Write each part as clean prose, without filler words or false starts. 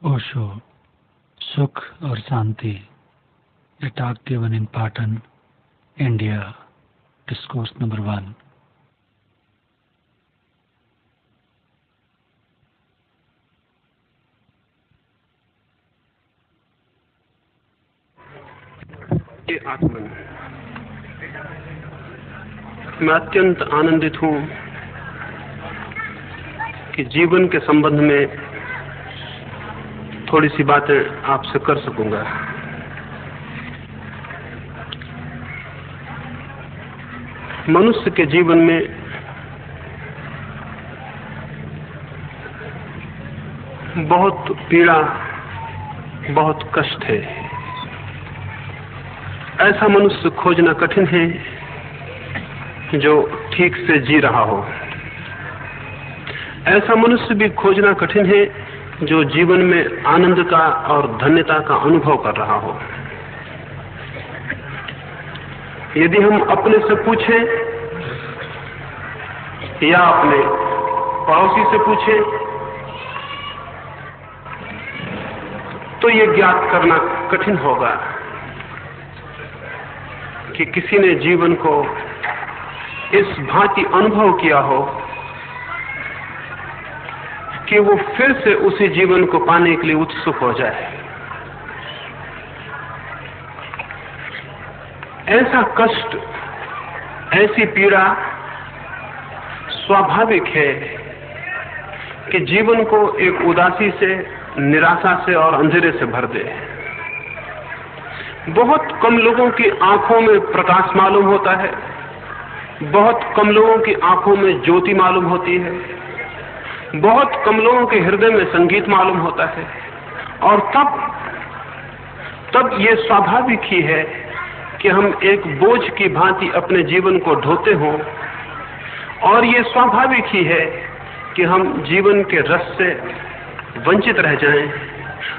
ओशो, सुख और शांति, a talk given in Patan, India, discourse number 1. आत्मन, मैं अत्यंत आनंदित हूं कि जीवन के संबंध में थोड़ी सी बातें आपसे कर सकूंगा। मनुष्य के जीवन में बहुत पीड़ा, बहुत कष्ट है। ऐसा मनुष्य खोजना कठिन है जो ठीक से जी रहा हो। ऐसा मनुष्य भी खोजना कठिन है जो जीवन में आनंद का और धन्यता का अनुभव कर रहा हो। यदि हम अपने से पूछें या अपने पड़ोसी से पूछें तो ये ज्ञात करना कठिन होगा कि किसी ने जीवन को इस भांति अनुभव किया हो कि वो फिर से उसी जीवन को पाने के लिए उत्सुक हो जाए। ऐसा कष्ट, ऐसी पीड़ा स्वाभाविक है कि जीवन को एक उदासी से, निराशा से और अंधेरे से भर दे। बहुत कम लोगों की आंखों में प्रकाश मालूम होता है, बहुत कम लोगों की आंखों में ज्योति मालूम होती है, बहुत कम लोगों के हृदय में संगीत मालूम होता है। और तब ये स्वाभाविक ही है कि हम एक बोझ की भांति अपने जीवन को ढोते हों, और ये स्वाभाविक ही है कि हम जीवन के रस से वंचित रह जाएं,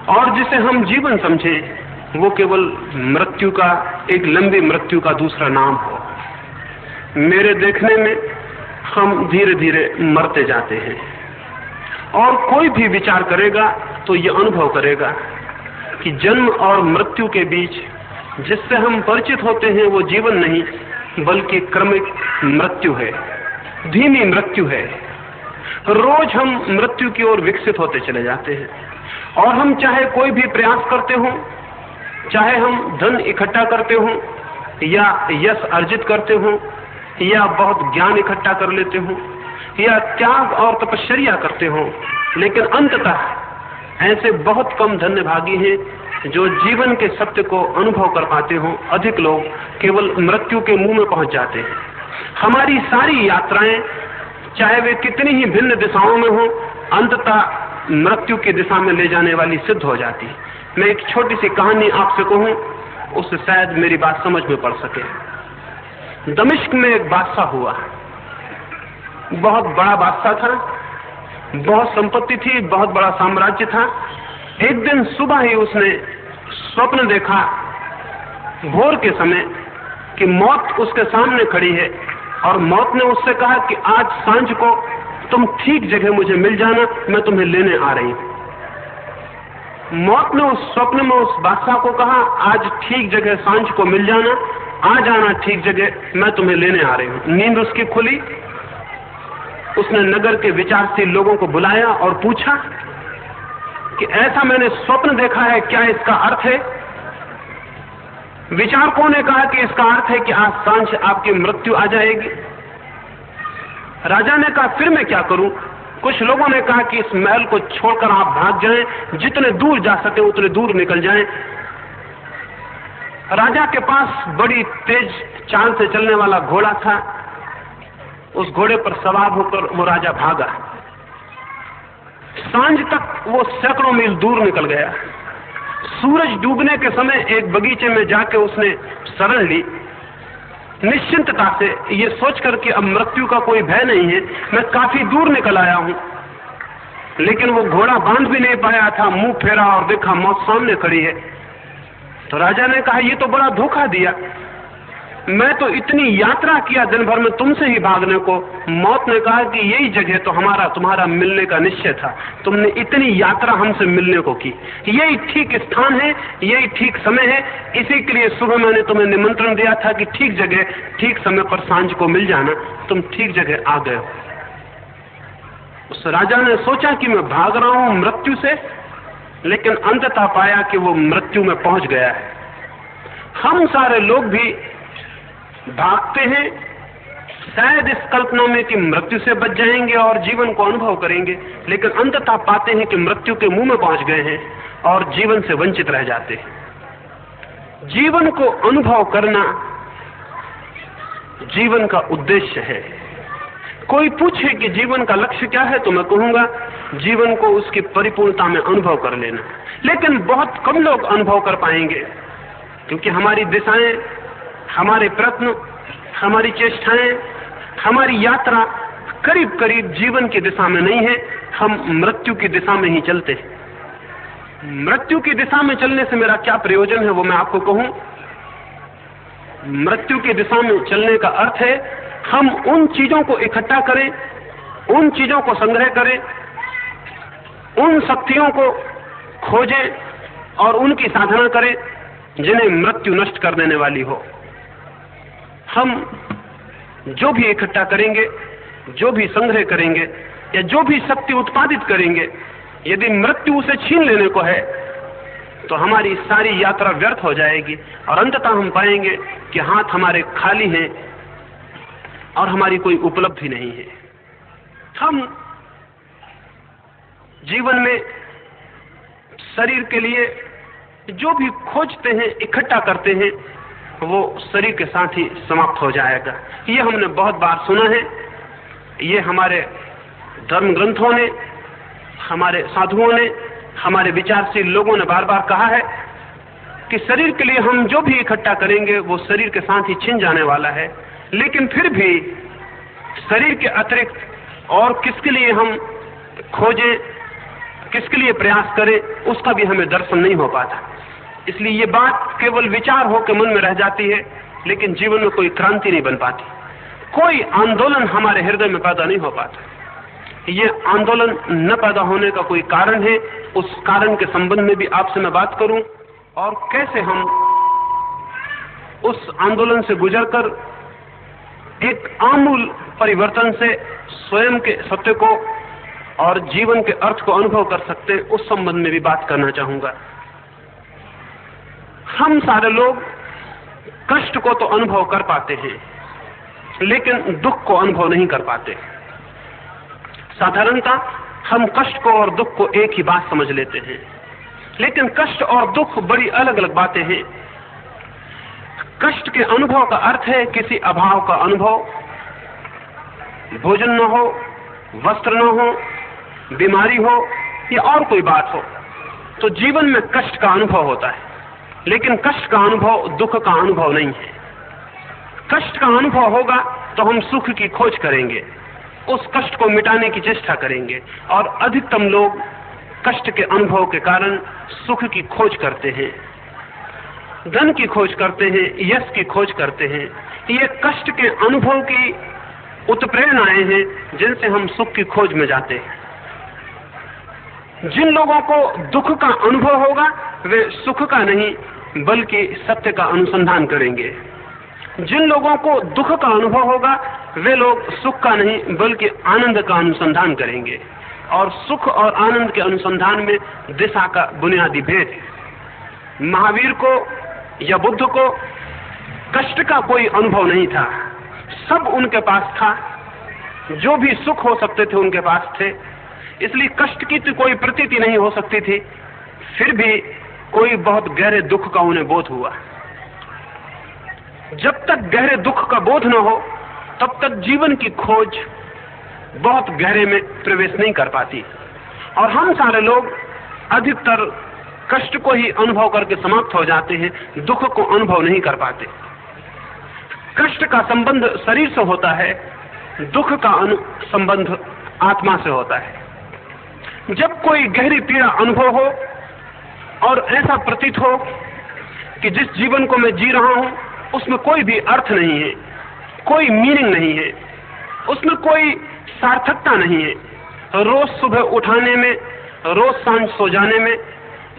और जिसे हम जीवन समझें वो केवल मृत्यु का, एक लंबी मृत्यु का दूसरा नाम हो। मेरे देखने में हम धीरे धीरे मरते जाते हैं, और कोई भी विचार करेगा तो ये अनुभव करेगा कि जन्म और मृत्यु के बीच जिससे हम परिचित होते हैं वो जीवन नहीं बल्कि क्रमिक मृत्यु है, धीमी मृत्यु है। रोज हम मृत्यु की ओर विकसित होते चले जाते हैं, और हम चाहे कोई भी प्रयास करते हों, चाहे हम धन इकट्ठा करते हों या यश अर्जित करते हों या बहुत ज्ञान इकट्ठा कर लेते हों या त्याग और तपश्चर्या करते हों, लेकिन अंततः ऐसे बहुत कम धन्यभागी हैं जो जीवन के सत्य को अनुभव कर पाते हों। अधिक लोग केवल मृत्यु के मुंह में पहुंच जाते हैं। हमारी सारी यात्राएं, चाहे वे कितनी ही भिन्न दिशाओं में हों, अंततः मृत्यु की दिशा में ले जाने वाली सिद्ध हो जाती। मैं एक छोटी सी कहानी आपसे कहूं, उससे शायद मेरी बात समझ में पड़ सके। दमिश्क में एक बादशाह हुआ, बहुत बड़ा बादशाह था, बहुत संपत्ति थी, बहुत बड़ा साम्राज्य था। एक दिन सुबह ही उसने स्वप्न देखा भोर के समय कि मौत उसके सामने खड़ी है, और मौत ने उससे कहा कि आज सांझ को तुम ठीक जगह मुझे मिल जाना, मैं तुम्हें लेने आ रही हूं। मौत ने उस स्वप्न में उस बादशाह को कहा, आज ठीक जगह सांझ को मिल जाना, आ जाना ठीक जगह, मैं तुम्हें लेने आ रही हूं। नींद उसकी खुली, उसने नगर के विचारशील लोगों को बुलाया और पूछा कि ऐसा मैंने स्वप्न देखा है, क्या इसका अर्थ है? विचारकों ने कहा कि इसका अर्थ है कि आज सांझ आपकी मृत्यु आ जाएगी। राजा ने कहा फिर मैं क्या करूं? कुछ लोगों ने कहा कि इस महल को छोड़कर आप भाग जाएं, जितने दूर जा सके उतने दूर निकल जाएं। राजा के पास बड़ी तेज चाल से चलने वाला घोड़ा था। उस घोड़े पर सवार होकर वो राजा भागा। सांझ तक वो सैकड़ों मील दूर निकल गया। सूरज डूबने के समय एक बगीचे में जाके उसने शरण ली, निश्चिंतता से, ये सोचकर कि अब मृत्यु का कोई भय नहीं है, मैं काफी दूर निकल आया हूं। लेकिन वो घोड़ा बांध भी नहीं पाया था। मुंह फेरा और देखा मौत सामने खड़ी है। तो राजा ने कहा ये तो बड़ा धोखा दिया, मैं तो इतनी यात्रा किया दिन भर में तुमसे ही भागने को। मौत ने कहा कि यही जगह तो तुम्हारा मिलने का निश्चय था। तुमने इतनी यात्रा हमसे मिलने को की, यही ठीक स्थान है, यही ठीक समय है। इसी के लिए सुबह मैंने तुम्हें निमंत्रण दिया था कि ठीक जगह ठीक समय पर सांझ को मिल जाना। तुम ठीक जगह आ गए हो। उस राजा ने सोचा कि मैं भाग रहा हूं मृत्यु से, लेकिन अंततः पाया कि वो मृत्यु में पहुंच गया है। हम सारे लोग भी भागते हैं, शायद इस कल्पना में कि मृत्यु से बच जाएंगे और जीवन को अनुभव करेंगे, लेकिन अंततः पाते हैं कि मृत्यु के मुंह में पहुंच गए हैं और जीवन से वंचित रह जाते हैं। जीवन को अनुभव करना जीवन का उद्देश्य है। कोई पूछे कि जीवन का लक्ष्य क्या है, तो मैं कहूंगा जीवन को उसकी परिपूर्णता में अनुभव कर लेना। लेकिन बहुत कम लोग अनुभव कर पाएंगे, क्योंकि हमारी दिशाएं, हमारे प्रयत्न, हमारी चेष्टाएं, हमारी यात्रा करीब करीब जीवन की दिशा में नहीं है। हम मृत्यु की दिशा में ही चलते हैं। मृत्यु की दिशा में चलने से मेरा क्या प्रयोजन है वो मैं आपको कहूं। मृत्यु की दिशा में चलने का अर्थ है हम उन चीजों को इकट्ठा करें, उन चीजों को संग्रह करें, उन शक्तियों को खोजें और उनकी साधना करें जिन्हें मृत्यु नष्ट कर देने वाली हो। हम जो भी इकट्ठा करेंगे, जो भी संग्रह करेंगे या जो भी शक्ति उत्पादित करेंगे, यदि मृत्यु उसे छीन लेने को है तो हमारी सारी यात्रा व्यर्थ हो जाएगी और अंततः हम पाएंगे कि हाथ हमारे खाली हैं और हमारी कोई उपलब्धि नहीं है। हम जीवन में शरीर के लिए जो भी खोजते हैं, इकट्ठा करते हैं, वो शरीर के साथ ही समाप्त हो जाएगा। ये हमने बहुत बार सुना है। ये हमारे धर्म ग्रंथों ने, हमारे साधुओं ने, हमारे विचारशील लोगों ने बार बार कहा है कि शरीर के लिए हम जो भी इकट्ठा करेंगे वो शरीर के साथ ही छिन जाने वाला है। लेकिन फिर भी शरीर के अतिरिक्त और किसके लिए हम खोजें, किसके लिए प्रयास करें, उसका भी हमें दर्शन नहीं हो पाता। इसलिए ये बात केवल विचार हो के मन में रह जाती है, लेकिन जीवन में कोई क्रांति नहीं बन पाती, कोई आंदोलन हमारे हृदय में पैदा नहीं हो पाता। ये आंदोलन न पैदा होने का कोई कारण है, उस कारण के संबंध में भी आपसे मैं बात करूं और कैसे हम उस आंदोलन से गुजरकर एक आमूल परिवर्तन से स्वयं के सत्य को और जीवन के अर्थ को अनुभव कर सकते हैं, उस संबंध में भी बात करना चाहूंगा। हम सारे लोग कष्ट को तो अनुभव कर पाते हैं, लेकिन दुख को अनुभव नहीं कर पाते। साधारणतः हम कष्ट को और दुख को एक ही बात समझ लेते हैं, लेकिन कष्ट और दुख बड़ी अलग अलग बातें हैं। कष्ट के अनुभव का अर्थ है किसी अभाव का अनुभव, भोजन न हो, वस्त्र न हो, बीमारी हो या और कोई बात हो, तो जीवन में कष्ट का अनुभव होता है। लेकिन कष्ट का अनुभव दुख का अनुभव नहीं है। कष्ट का अनुभव होगा तो हम सुख की खोज करेंगे, उस कष्ट को मिटाने की चेष्टा करेंगे, और अधिकतम लोग कष्ट के अनुभव के कारण सुख की खोज करते हैं, धन की खोज करते हैं, यश की खोज करते हैं। ये कष्ट के अनुभव की उत्प्रेरणाएं हैं जिनसे हम सुख की खोज में जाते हैं। जिन लोगों को दुख का अनुभव होगा वे सुख का नहीं बल्कि सत्य का अनुसंधान करेंगे। जिन लोगों को दुख का अनुभव होगा वे लोग सुख का नहीं बल्कि आनंद का अनुसंधान करेंगे, और सुख और आनंद के अनुसंधान में दिशा का बुनियादी भेद है। महावीर को या बुद्ध को कष्ट का कोई अनुभव नहीं था, सब उनके पास था, जो भी सुख हो सकते थे उनके पास थे, इसलिए कष्ट की तो कोई प्रतीति नहीं हो सकती थी। फिर भी कोई बहुत गहरे दुख का उन्हें बोध हुआ। जब तक गहरे दुख का बोध न हो तब तक जीवन की खोज बहुत गहरे में प्रवेश नहीं कर पाती, और हम सारे लोग अधिकतर कष्ट को ही अनुभव करके समाप्त हो जाते हैं, दुख को अनुभव नहीं कर पाते। कष्ट का संबंध शरीर से होता है, दुख का संबंध आत्मा से होता है। जब कोई गहरी पीड़ा अनुभव हो और ऐसा प्रतीत हो कि जिस जीवन को मैं जी रहा हूं उसमें कोई भी अर्थ नहीं है, कोई मीनिंग नहीं है, उसमें कोई सार्थकता नहीं है। रोज सुबह उठाने में, रोज सांझ सो जाने में,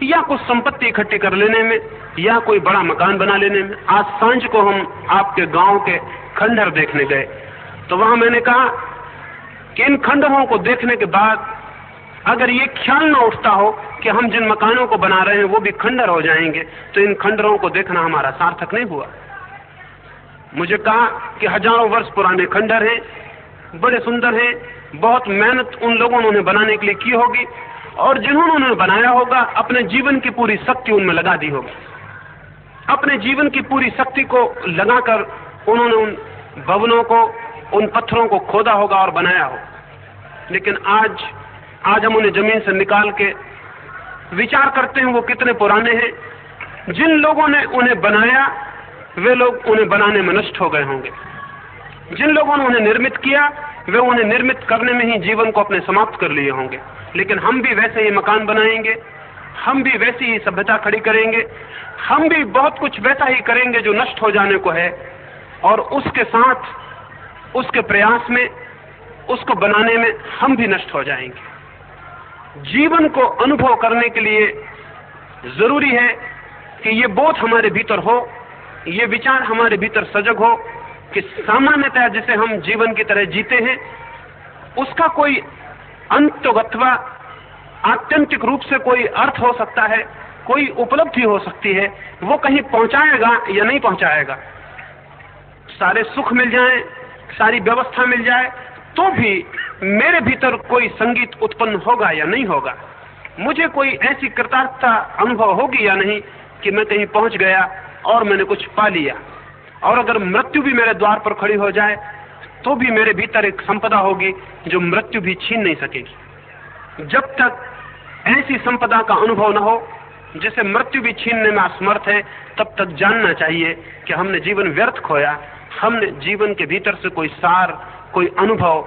या कुछ संपत्ति इकट्ठी कर लेने में, या कोई बड़ा मकान बना लेने में। आज सांझ को हम आपके गांव के खंडहर देखने गए, तो वहां मैंने कहा कि इन खंडहरों को देखने के बाद अगर ये ख्याल न उठता हो कि हम जिन मकानों को बना रहे हैं वो भी खंडहर हो जाएंगे, तो इन खंडहरों को देखना हमारा सार्थक नहीं हुआ। मुझे कहा कि हजारों वर्ष पुराने खंडहर हैं, बड़े सुंदर हैं, बहुत मेहनत उन लोगों ने उन्हें बनाने के लिए की होगी, और जिन्होंने उन्हें बनाया होगा अपने जीवन की पूरी शक्ति उनमें लगा दी होगी। अपने जीवन की पूरी शक्ति को लगाकर उन्होंने उन भवनों को, उन पत्थरों को खोदा होगा और बनाया हो। लेकिन आज हम उन्हें जमीन से निकाल के विचार करते हैं वो कितने पुराने हैं। जिन लोगों ने उन्हें बनाया वे लोग उन्हें बनाने में नष्ट हो गए होंगे। जिन लोगों ने उन्हें निर्मित किया वे उन्हें निर्मित करने में ही जीवन को अपने समाप्त कर लिए होंगे। लेकिन हम भी वैसे ही मकान बनाएंगे, हम भी वैसी ही सभ्यता खड़ी करेंगे, हम भी बहुत कुछ वैसा ही करेंगे जो नष्ट हो जाने को है, और उसके साथ, उसके प्रयास में, उसको बनाने में हम भी नष्ट हो जाएंगे। जीवन को अनुभव करने के लिए जरूरी है कि ये बोध हमारे भीतर हो, ये विचार हमारे भीतर सजग हो कि सामान्यतः जिसे हम जीवन की तरह जीते हैं उसका कोई अंत अथवा आत्यंतिक रूप से कोई अर्थ हो सकता है, कोई उपलब्धि हो सकती है, वो कहीं पहुंचाएगा या नहीं पहुंचाएगा। सारे सुख मिल जाएं, सारी व्यवस्था मिल जाए, तो भी मेरे भीतर कोई संगीत उत्पन्न होगा या नहीं होगा, मुझे कोई ऐसी कृतार्थता अनुभव होगी या नहीं कि मैं कहीं पहुंच गया और मैंने कुछ पा लिया। और अगर मृत्यु भी मेरे द्वार पर खड़ी हो जाए तो भी मेरे भीतर एक संपदा होगी जो मृत्यु भी छीन नहीं सकेगी। जब तक ऐसी संपदा का अनुभव न हो जिसे मृत्यु भी छीनने में असमर्थ है, तब तक जानना चाहिए कि हमने जीवन व्यर्थ खोया। हमने जीवन के भीतर से कोई सार, कोई अनुभव,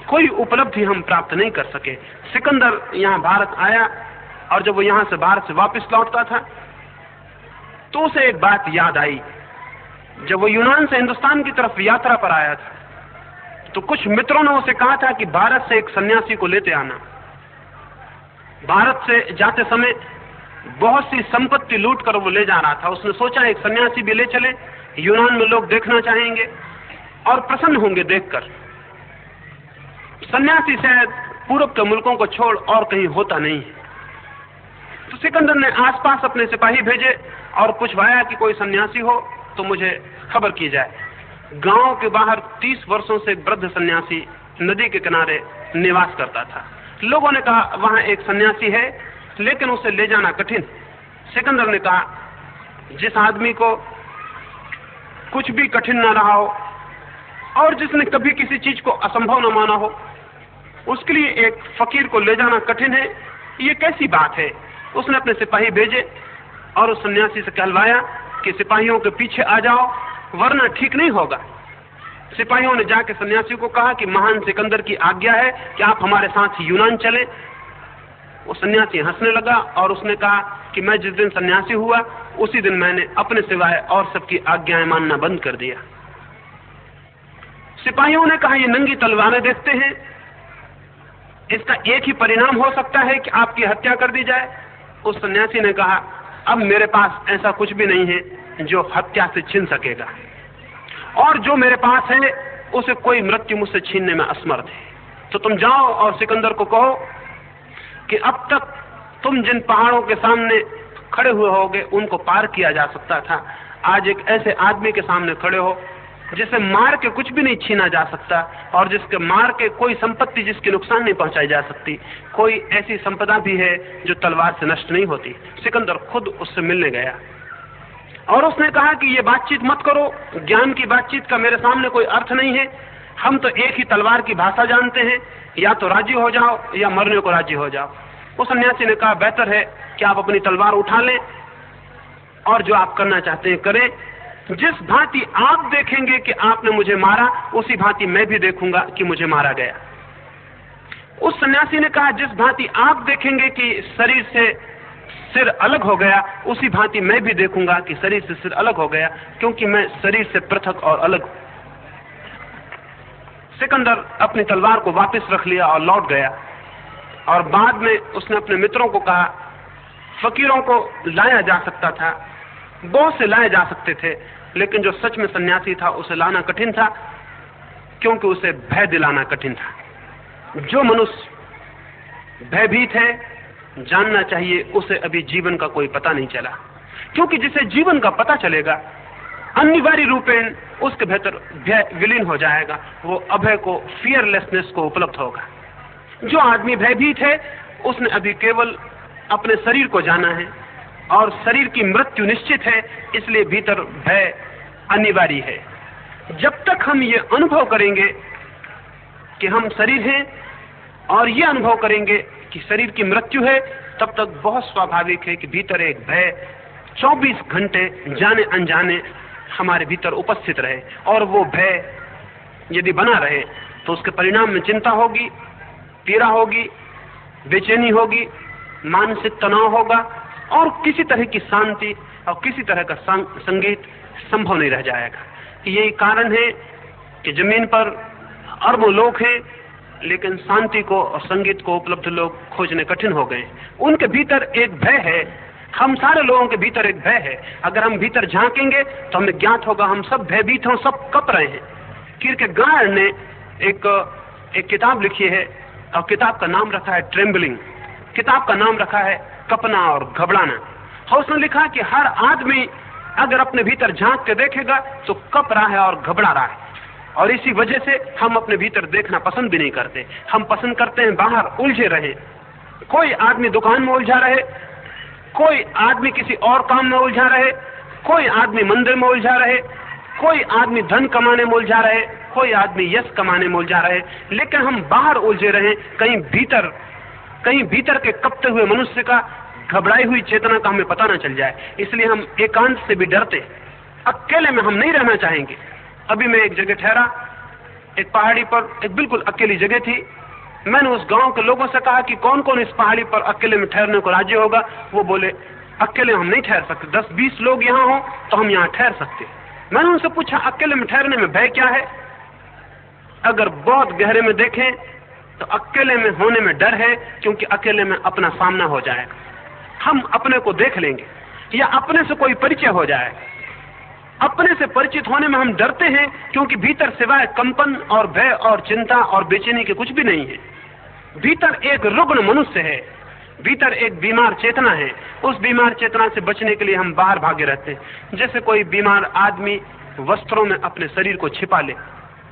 कोई उपलब्धि हम प्राप्त नहीं कर सके। सिकंदर यहाँ भारत आया और जब वो यहाँ से भारत से वापस लौटता था तो उसे एक बात याद आई। जब वो यूनान से हिंदुस्तान की तरफ यात्रा पर आया था तो कुछ मित्रों ने उसे कहा था कि भारत से एक सन्यासी को लेते आना। भारत से जाते समय बहुत सी संपत्ति लूट कर वो ले जा रहा था। उसने सोचा एक सन्यासी भी ले चले, यूनान में लोग देखना चाहेंगे और प्रसन्न होंगे देखकर। सन्यासी शायद पूर्व के मुल्कों को छोड़ और कहीं होता नहीं है। तो सिकंदर ने आसपास अपने सिपाही भेजे और पूछवाया कि कोई सन्यासी हो तो मुझे खबर की जाए। गांव के बाहर 30 वर्षों से एक वृद्ध सन्यासी नदी के किनारे निवास करता था। लोगों ने कहा वहां एक सन्यासी है लेकिन उसे ले जाना कठिन। सिकंदर ने कहा जिस आदमी को कुछ भी कठिन ना रहा हो और जिसने कभी किसी चीज को असंभव न माना हो, उसके लिए एक फकीर को ले जाना कठिन है, ये कैसी बात है। उसने अपने सिपाही भेजे और उस सन्यासी से कहलवाया कि सिपाहियों के पीछे आ जाओ वरना ठीक नहीं होगा। सिपाहियों ने जाके सन्यासी को कहा कि महान सिकंदर की आज्ञा है कि आप हमारे साथ यूनान चले। वो सन्यासी हंसने लगा और उसने कहा कि मैं जिस दिन सन्यासी हुआ उसी दिन मैंने अपने सिवाय और सबकी आज्ञाएं मानना बंद कर दिया। सिपाहियों ने कहा ये नंगी तलवारें देखते हैं, इसका एक ही परिणाम हो सकता है कि आपकी हत्या कर दी जाए। उस सन्यासी ने कहा अब मेरे पास ऐसा कुछ भी नहीं है जो हत्या से छीन सकेगा, और जो मेरे पास है उसे कोई मृत्यु मुझसे छीनने में असमर्थ है। तो तुम जाओ और सिकंदर को कहो कि अब तक तुम जिन पहाड़ों के सामने खड़े हुए होगे उनको पार किया जा सकता था, आज एक ऐसे आदमी के सामने खड़े हो जिसे मार के कुछ भी नहीं छीना जा सकता और जिसके मार के कोई संपत्ति जिसकी नुकसान नहीं पहुंचाई जा सकती। कोई ऐसी संपदा भी है जो तलवार से नष्ट नहीं होती। सिकंदर खुद उससे मिलने गया और उसने कहा कि ये बातचीत मत करो, ज्ञान की बातचीत का मेरे सामने कोई अर्थ नहीं है। हम तो एक ही तलवार की भाषा जानते हैं, या तो राजी हो जाओ या मरने को राजी हो जाओ। उस सन्यासी ने कहा बेहतर है कि आप अपनी तलवार उठा लें और जो आप करना चाहते हैं करें। जिस भांति आप देखेंगे कि आपने मुझे मारा उसी भांति मैं भी देखूंगा कि मुझे मारा गया। उस सन्यासी ने कहा जिस भांति आप देखेंगे कि शरीर से सिर अलग हो गया, उसी भांति मैं भी देखूंगा कि शरीर से सिर अलग हो गया, क्योंकि मैं शरीर से पृथक और अलग हूं। सिकंदर अपनी तलवार को वापस रख लिया और लौट गया, और बाद में उसने अपने मित्रों को कहा, फकीरों को लाया जा सकता था, बहुत से लाए जा सकते थे, लेकिन जो सच में सन्यासी था उसे लाना कठिन था, क्योंकि उसे भय दिलाना कठिन था। जो मनुष्य भयभीत है, जानना चाहिए उसे अभी जीवन का कोई पता नहीं चला, क्योंकि जिसे जीवन का पता चलेगा अनिवार्य रूपेण उसके भीतर भय विलीन हो जाएगा, वो अभय को, फियरलेसनेस को उपलब्ध होगा। जो आदमी भयभीत है उसने अभी केवल अपने शरीर को जाना है, और शरीर की मृत्यु निश्चित है, इसलिए भीतर भय अनिवार्य है। जब तक हम ये अनुभव करेंगे कि हम शरीर हैं और ये अनुभव करेंगे कि शरीर की मृत्यु है, तब तक बहुत स्वाभाविक है कि भीतर एक भय 24 घंटे जाने अनजाने हमारे भीतर उपस्थित रहे, और वो भय यदि बना रहे तो उसके परिणाम में चिंता होगी, पीड़ा होगी, बेचैनी होगी, मानसिक तनाव होगा, और किसी तरह की शांति और किसी तरह का संगीत संभव नहीं रह जाएगा। यही कारण है कि जमीन पर अरबों लोग हैं, लेकिन शांति को और संगीत को उपलब्ध लोग खोजने कठिन हो गए। उनके भीतर एक भय है, हम सारे लोगों के भीतर एक भय है। अगर हम भीतर झांकेंगे तो हमें ज्ञात होगा हम सब भयभीत हैं, सब कप रहे हैं। किरकेगार्ड ने एक किताब लिखी है, और किताब का नाम रखा है ट्रेम्बलिंग। किताब का नाम रखा है कपना और घबराना। और उसने लिखा कि हर आदमी अगर अपने भीतर झांक के देखेगा तो कप रहा है और घबरा रहा है, और इसी वजह से हम अपने भीतर देखना पसंद भी नहीं करते। हम पसंद करते हैं बाहर उलझे रहे। कोई आदमी दुकान में उलझा रहे, कोई आदमी किसी और काम में उलझा रहे, कोई आदमी मंदिर में उलझा रहे, कोई आदमी धन कमाने में उलझा रहे, कोई आदमी यश कमाने में उलझा रहे, लेकिन हम बाहर उलझे रहे, कहीं भीतर के कपते हुए मनुष्य का, घबराई हुई चेतना का हमें पता न चल जाए। इसलिए हम एकांत से भी डरते, अकेले में हम नहीं रहना चाहेंगे। अभी मैं एक जगह ठहरा, एक पहाड़ी पर, एक बिल्कुल अकेली जगह थी। मैंने उस गांव के लोगों से कहा कि कौन कौन इस पहाड़ी पर अकेले में ठहरने को राजी होगा। वो बोले अकेले हम नहीं ठहर सकते, 10-20 लोग यहाँ हो तो हम यहाँ ठहर सकते। मैंने उनसे पूछा अकेले में ठहरने में भय क्या है? अगर बहुत गहरे में देखें तो अकेले में होने में डर है, क्योंकि अकेले में अपना सामना हो जाएगा, हम अपने को देख लेंगे, या अपने से कोई परिचय हो जाए। अपने से परिचित होने में हम डरते हैं, क्योंकि भीतर सिवाय कंपन और भय और चिंता और बेचैनी के कुछ भी नहीं है। भीतर एक रुग्ण मनुष्य है, भीतर एक बीमार चेतना है। उस बीमार चेतना से बचने के लिए हम बाहर भागे रहते हैं। जैसे कोई बीमार आदमी वस्त्रों में अपने शरीर को छिपा ले,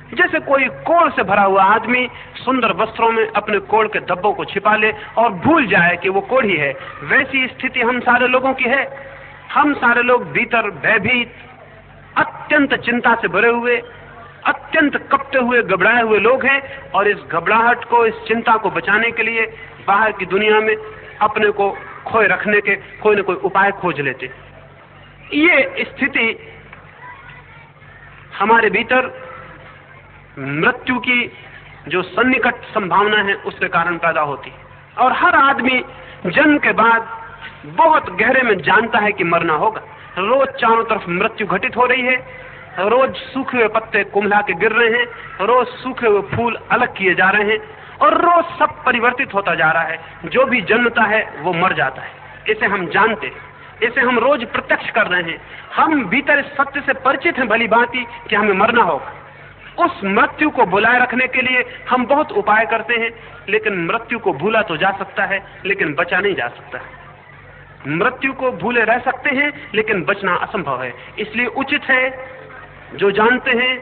जैसे कोई कोढ़ से भरा हुआ आदमी सुंदर वस्त्रों में अपने कोढ़ के धब्बों को छिपा ले और भूल जाए कि वो कोढ़ ही है, वैसी स्थिति हम सारे लोगों की है। हम सारे लोग भीतर भयभीत, अत्यंत चिंता से भरे हुए, अत्यंत कपते हुए, घबराए हुए लोग हैं, और इस घबराहट को, इस चिंता को बचाने के लिए बाहर की दुनिया में अपने को खोए रखने के कोई न कोई उपाय खोज लेते। ये स्थिति हमारे भीतर मृत्यु की जो सन्निकट संभावना है उसके कारण पैदा होती है। और हर आदमी जन्म के बाद बहुत गहरे में जानता है कि मरना होगा। रोज चारों तरफ मृत्यु घटित हो रही है, रोज सूखे हुए पत्ते कुम्हला के गिर रहे हैं, रोज सूखे हुए फूल अलग किए जा रहे हैं, और रोज सब परिवर्तित होता जा रहा है। जो भी जन्मता है वो मर जाता है। इसे हम जानते हैं, इसे हम रोज प्रत्यक्ष कर रहे हैं। हम भीतर इस सत्य से परिचित हैं भली भांति कि हमें मरना होगा। उस मृत्यु को बुलाए रखने के लिए हम बहुत उपाय करते हैं, लेकिन मृत्यु को भूला तो जा सकता है, लेकिन बचा नहीं जा सकता। मृत्यु को भूले रह सकते हैं, लेकिन बचना असंभव है। इसलिए उचित है, जो जानते हैं,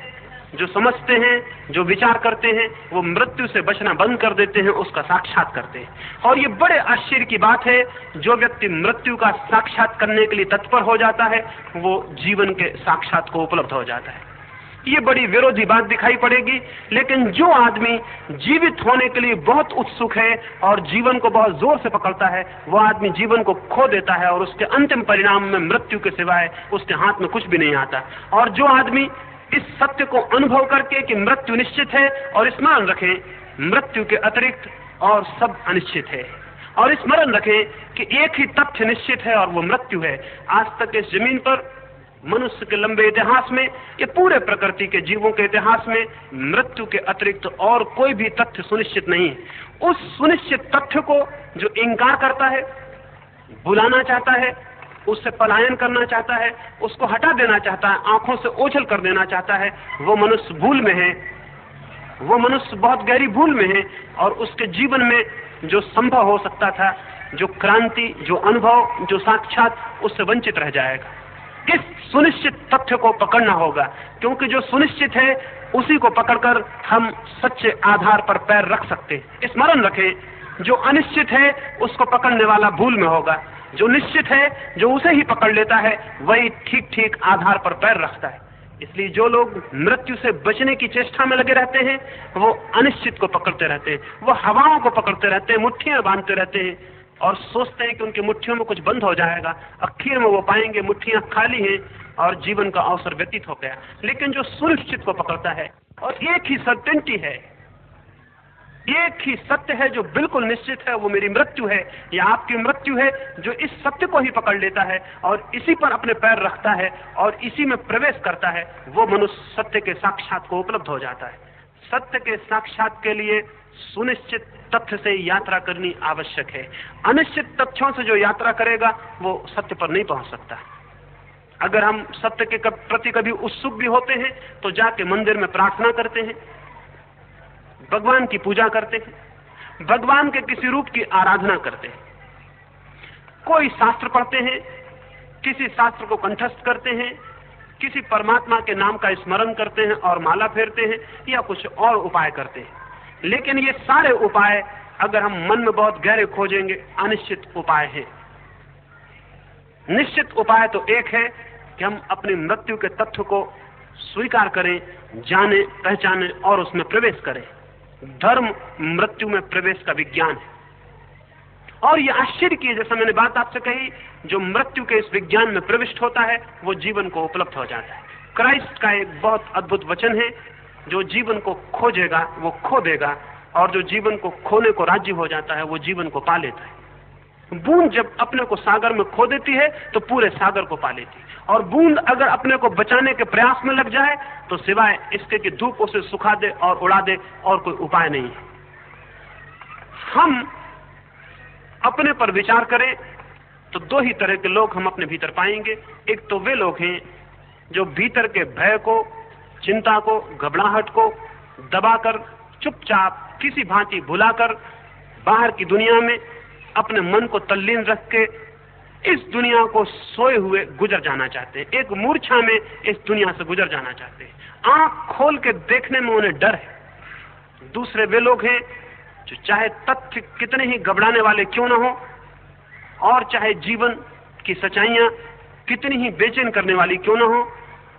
जो समझते हैं, जो विचार करते हैं, वो मृत्यु से बचना बंद कर देते हैं, उसका साक्षात करते हैं। और ये बड़े आश्चर्य की बात है, जो व्यक्ति मृत्यु का साक्षात करने के लिए तत्पर हो जाता है, वो जीवन के साक्षात को उपलब्ध हो जाता है। ये बड़ी विरोधी बात दिखाई पड़ेगी, लेकिन जो आदमी जीवित होने के लिए बहुत उत्सुक है और जीवन को बहुत जोर से पकड़ता है, वो आदमी जीवन को खो देता है, और उसके अंतिम परिणाम में मृत्यु के सिवाय उसके हाथ में कुछ भी नहीं आता। और जो आदमी इस सत्य को अनुभव करके कि मृत्यु निश्चित है, और स्मरण रखें मृत्यु के अतिरिक्त और सब अनिश्चित है, और स्मरण रखें कि एक ही तथ्य निश्चित है और वो मृत्यु है। आज तक इस जमीन पर मनुष्य के लंबे इतिहास में, ये पूरे प्रकृति के जीवों के इतिहास में मृत्यु के अतिरिक्त और कोई भी तथ्य सुनिश्चित नहीं है। उस सुनिश्चित तथ्य को जो इंकार करता है, बुलाना चाहता है, उससे पलायन करना चाहता है, उसको हटा देना चाहता है, आंखों से ओझल कर देना चाहता है, वो मनुष्य भूल में है, वो मनुष्य बहुत गहरी भूल में है। और उसके जीवन में जो संभव हो सकता था, जो क्रांति, जो अनुभव, जो साक्षात, उससे वंचित रह जाएगा। किस सुनिश्चित तथ्य को पकड़ना होगा, क्योंकि जो सुनिश्चित है उसी को पकड़कर हम सच्चे आधार पर पैर रख सकते हैं। स्मरण रखें, जो अनिश्चित है उसको पकड़ने वाला भूल में होगा, जो निश्चित है, जो उसे ही पकड़ लेता है, वही ठीक ठीक आधार पर पैर रखता है। इसलिए जो लोग मृत्यु से बचने की चेष्टा में लगे रहते हैं, वो अनिश्चित को पकड़ते रहते हैं, वो हवाओं को पकड़ते रहते हैं, मुट्ठियां बांधते रहते हैं और सोचते हैं कि उनकी मुट्ठियों में कुछ बंद हो जाएगा। आखिर में वो पाएंगे मुट्ठियां खाली हैं और जीवन का अवसर व्यतीत हो गया। लेकिन जो सुनिश्चित को पकड़ता है, और एक ही सर्टेनिटी है, एक ही सत्य है जो बिल्कुल निश्चित है, वो मेरी मृत्यु है या आपकी मृत्यु है, जो इस सत्य को ही पकड़ लेता है और इसी पर अपने पैर रखता है और इसी में प्रवेश करता है, वो मनुष्य सत्य के साक्षात को उपलब्ध हो जाता है। सत्य के साक्षात के लिए सुनिश्चित तथ्य से यात्रा करनी आवश्यक है। अनिश्चित तथ्यों से जो यात्रा करेगा वो सत्य पर नहीं पहुंच सकता। अगर हम सत्य के प्रति कभी उत्सुक भी होते हैं तो जाके मंदिर में प्रार्थना करते हैं, भगवान की पूजा करते हैं, भगवान के किसी रूप की आराधना करते हैं, कोई शास्त्र पढ़ते हैं, किसी शास्त्र को कंठस्थ करते हैं, किसी परमात्मा के नाम का स्मरण करते हैं और माला फेरते हैं या कुछ और उपाय करते हैं। लेकिन ये सारे उपाय अगर हम मन में बहुत गहरे खोजेंगे अनिश्चित उपाय हैं। निश्चित उपाय तो एक है कि हम अपनी मृत्यु के तथ्य को स्वीकार करें, जाने, पहचाने और उसमें प्रवेश करें। धर्म मृत्यु में प्रवेश का विज्ञान है। और ये आश्चर्य की, जैसा मैंने बात आपसे कही, जो मृत्यु के इस विज्ञान में प्रविष्ट होता है वो जीवन को उपलब्ध हो जाता है। क्राइस्ट का एक बहुत अद्भुत वचन है, जो जीवन को खोजेगा वो खो देगा, और जो जीवन को खोने को राजी हो जाता है वो जीवन को पा लेता है। बूंद जब अपने को सागर में खो देती है तो पूरे सागर को पा लेती है, और बूंद अगर अपने को बचाने के प्रयास में लग जाए तो सिवाय इसके कि धूप उसे सुखा दे और उड़ा दे और कोई उपाय नहीं है। हम अपने पर विचार करें तो दो ही तरह के लोग हम अपने भीतर पाएंगे। एक तो वे लोग हैं जो भीतर के भय को, चिंता को, घबराहट को दबाकर, चुपचाप किसी भांति भुलाकर बाहर की दुनिया में अपने मन को तल्लीन रख के इस दुनिया को सोए हुए गुजर जाना चाहते हैं, एक मूर्छा में इस दुनिया से गुजर जाना चाहते हैं। आंख खोल के देखने में उन्हें डर है। दूसरे वे लोग हैं जो चाहे तथ्य कितने ही घबराने वाले क्यों न हो, और चाहे जीवन की सच्चाइयां कितनी ही बेचैन करने वाली क्यों न हो,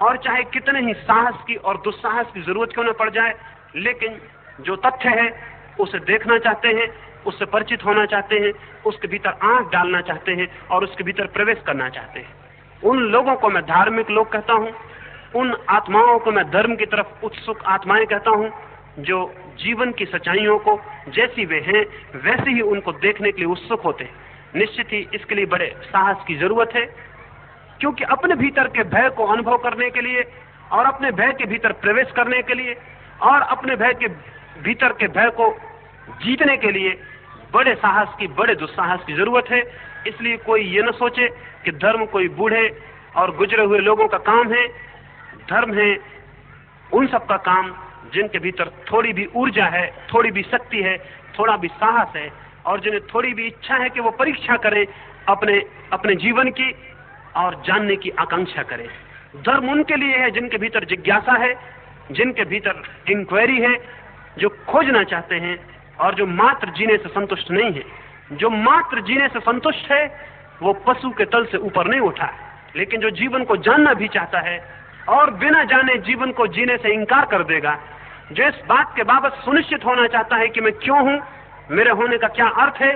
और चाहे कितने ही साहस की और दुस्साहस की जरूरत क्यों न पड़ जाए, लेकिन जो तथ्य है उसे देखना चाहते हैं, उससे परिचित होना चाहते हैं, उसके भीतर आंख डालना चाहते हैं और उसके भीतर प्रवेश करना चाहते हैं। उन लोगों को मैं धार्मिक लोग कहता हूं, उन आत्माओं को मैं धर्म की तरफ उत्सुक आत्माएं कहता हूं, जो जीवन की सच्चाइयों को जैसी वे हैं वैसे ही उनको देखने के लिए उत्सुक होते हैं। निश्चित ही इसके लिए बड़े साहस की जरूरत है, क्योंकि अपने भीतर के भय को अनुभव करने के लिए और अपने भय के भीतर प्रवेश करने के लिए और अपने भय के भीतर के भय को जीतने के लिए बड़े साहस की, बड़े दुस्साहस की जरूरत है। इसलिए कोई ये न सोचे कि धर्म कोई बूढ़े और गुजरे हुए लोगों का काम है। धर्म है उन सब का काम जिनके भीतर थोड़ी भी ऊर्जा है, थोड़ी भी शक्ति है, थोड़ा भी साहस है, और जिन्हें थोड़ी भी इच्छा है कि वो परीक्षा करें अपने जीवन की और जानने की आकांक्षा करें। धर्म उनके लिए है जिनके भीतर जिज्ञासा है, जिनके भीतर इंक्वायरी है, जो खोजना चाहते हैं और जो मात्र जीने से संतुष्ट नहीं है। जो मात्र जीने से संतुष्ट है वो पशु के तल से ऊपर नहीं उठा, लेकिन जो जीवन को जानना भी चाहता है और बिना जाने जीवन को जीने से इंकार कर देगा, जो इस बात के बाबत सुनिश्चित होना चाहता है कि मैं क्यों हूं, मेरे होने का क्या अर्थ है,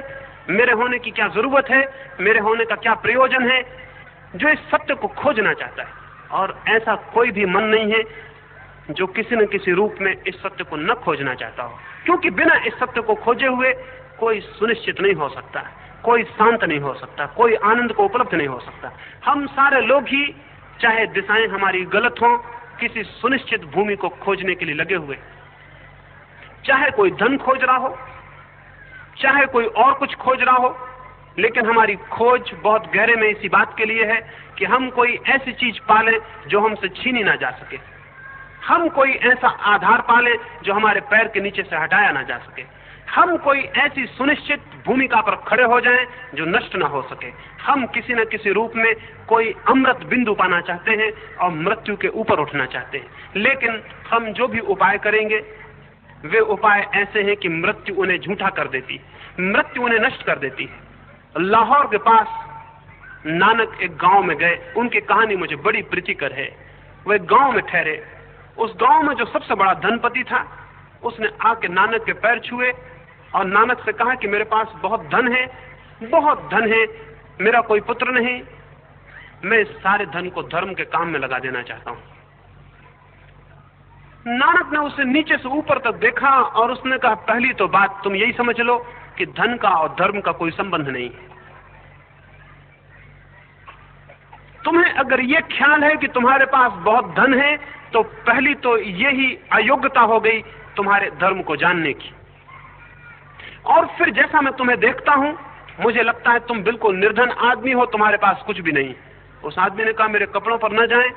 मेरे होने की क्या जरूरत है, मेरे होने का क्या प्रयोजन है, जो इस सत्य को खोजना चाहता है। और ऐसा कोई भी मन नहीं है जो किसी न किसी रूप में इस सत्य को न खोजना चाहता हो, क्योंकि बिना इस सत्य को खोजे हुए कोई सुनिश्चित नहीं हो सकता, कोई शांत नहीं हो सकता, कोई आनंद को उपलब्ध नहीं हो सकता। हम सारे लोग ही, चाहे दिशाएं हमारी गलत हों, किसी सुनिश्चित भूमि को खोजने के लिए लगे हुए। चाहे कोई धन खोज रहा हो, चाहे कोई और कुछ खोज रहा हो, लेकिन हमारी खोज बहुत गहरे में इसी बात के लिए है कि हम कोई ऐसी चीज पालें जो हमसे छीनी ना जा सके, हम कोई ऐसा आधार पालें जो हमारे पैर के नीचे से हटाया ना जा सके, हम कोई ऐसी सुनिश्चित भूमिका पर खड़े हो जाएं जो नष्ट ना हो सके। हम किसी न किसी रूप में कोई अमृत बिंदु पाना चाहते हैं और मृत्यु के ऊपर उठना चाहते हैं। लेकिन हम जो भी उपाय करेंगे वे उपाय ऐसे हैं कि मृत्यु उन्हें झूठा कर देती, मृत्यु उन्हें नष्ट कर देती है। लाहौर के पास नानक एक गांव में गए, उनकी कहानी मुझे बड़ी प्रीतिकर है। वे गांव में ठहरे, उस गांव में जो सबसे बड़ा धनपति था उसने आके नानक के पैर छुए और नानक से कहा कि मेरे पास बहुत धन है, बहुत धन है, मेरा कोई पुत्र नहीं, मैं इस सारे धन को धर्म के काम में लगा देना चाहता हूं। नानक ने उसे नीचे से ऊपर तक देखा और उसने कहा, पहली तो बात तुम यही समझ लो कि धन का और धर्म का कोई संबंध नहीं है। तुम्हें अगर यह ख्याल है कि तुम्हारे पास बहुत धन है तो पहली तो यही अयोग्यता हो गई तुम्हारे धर्म को जानने की। और फिर जैसा मैं तुम्हें देखता हूं, मुझे लगता है तुम बिल्कुल निर्धन आदमी हो, तुम्हारे पास कुछ भी नहीं। उस आदमी ने कहा, मेरे कपड़ों पर न जाएं,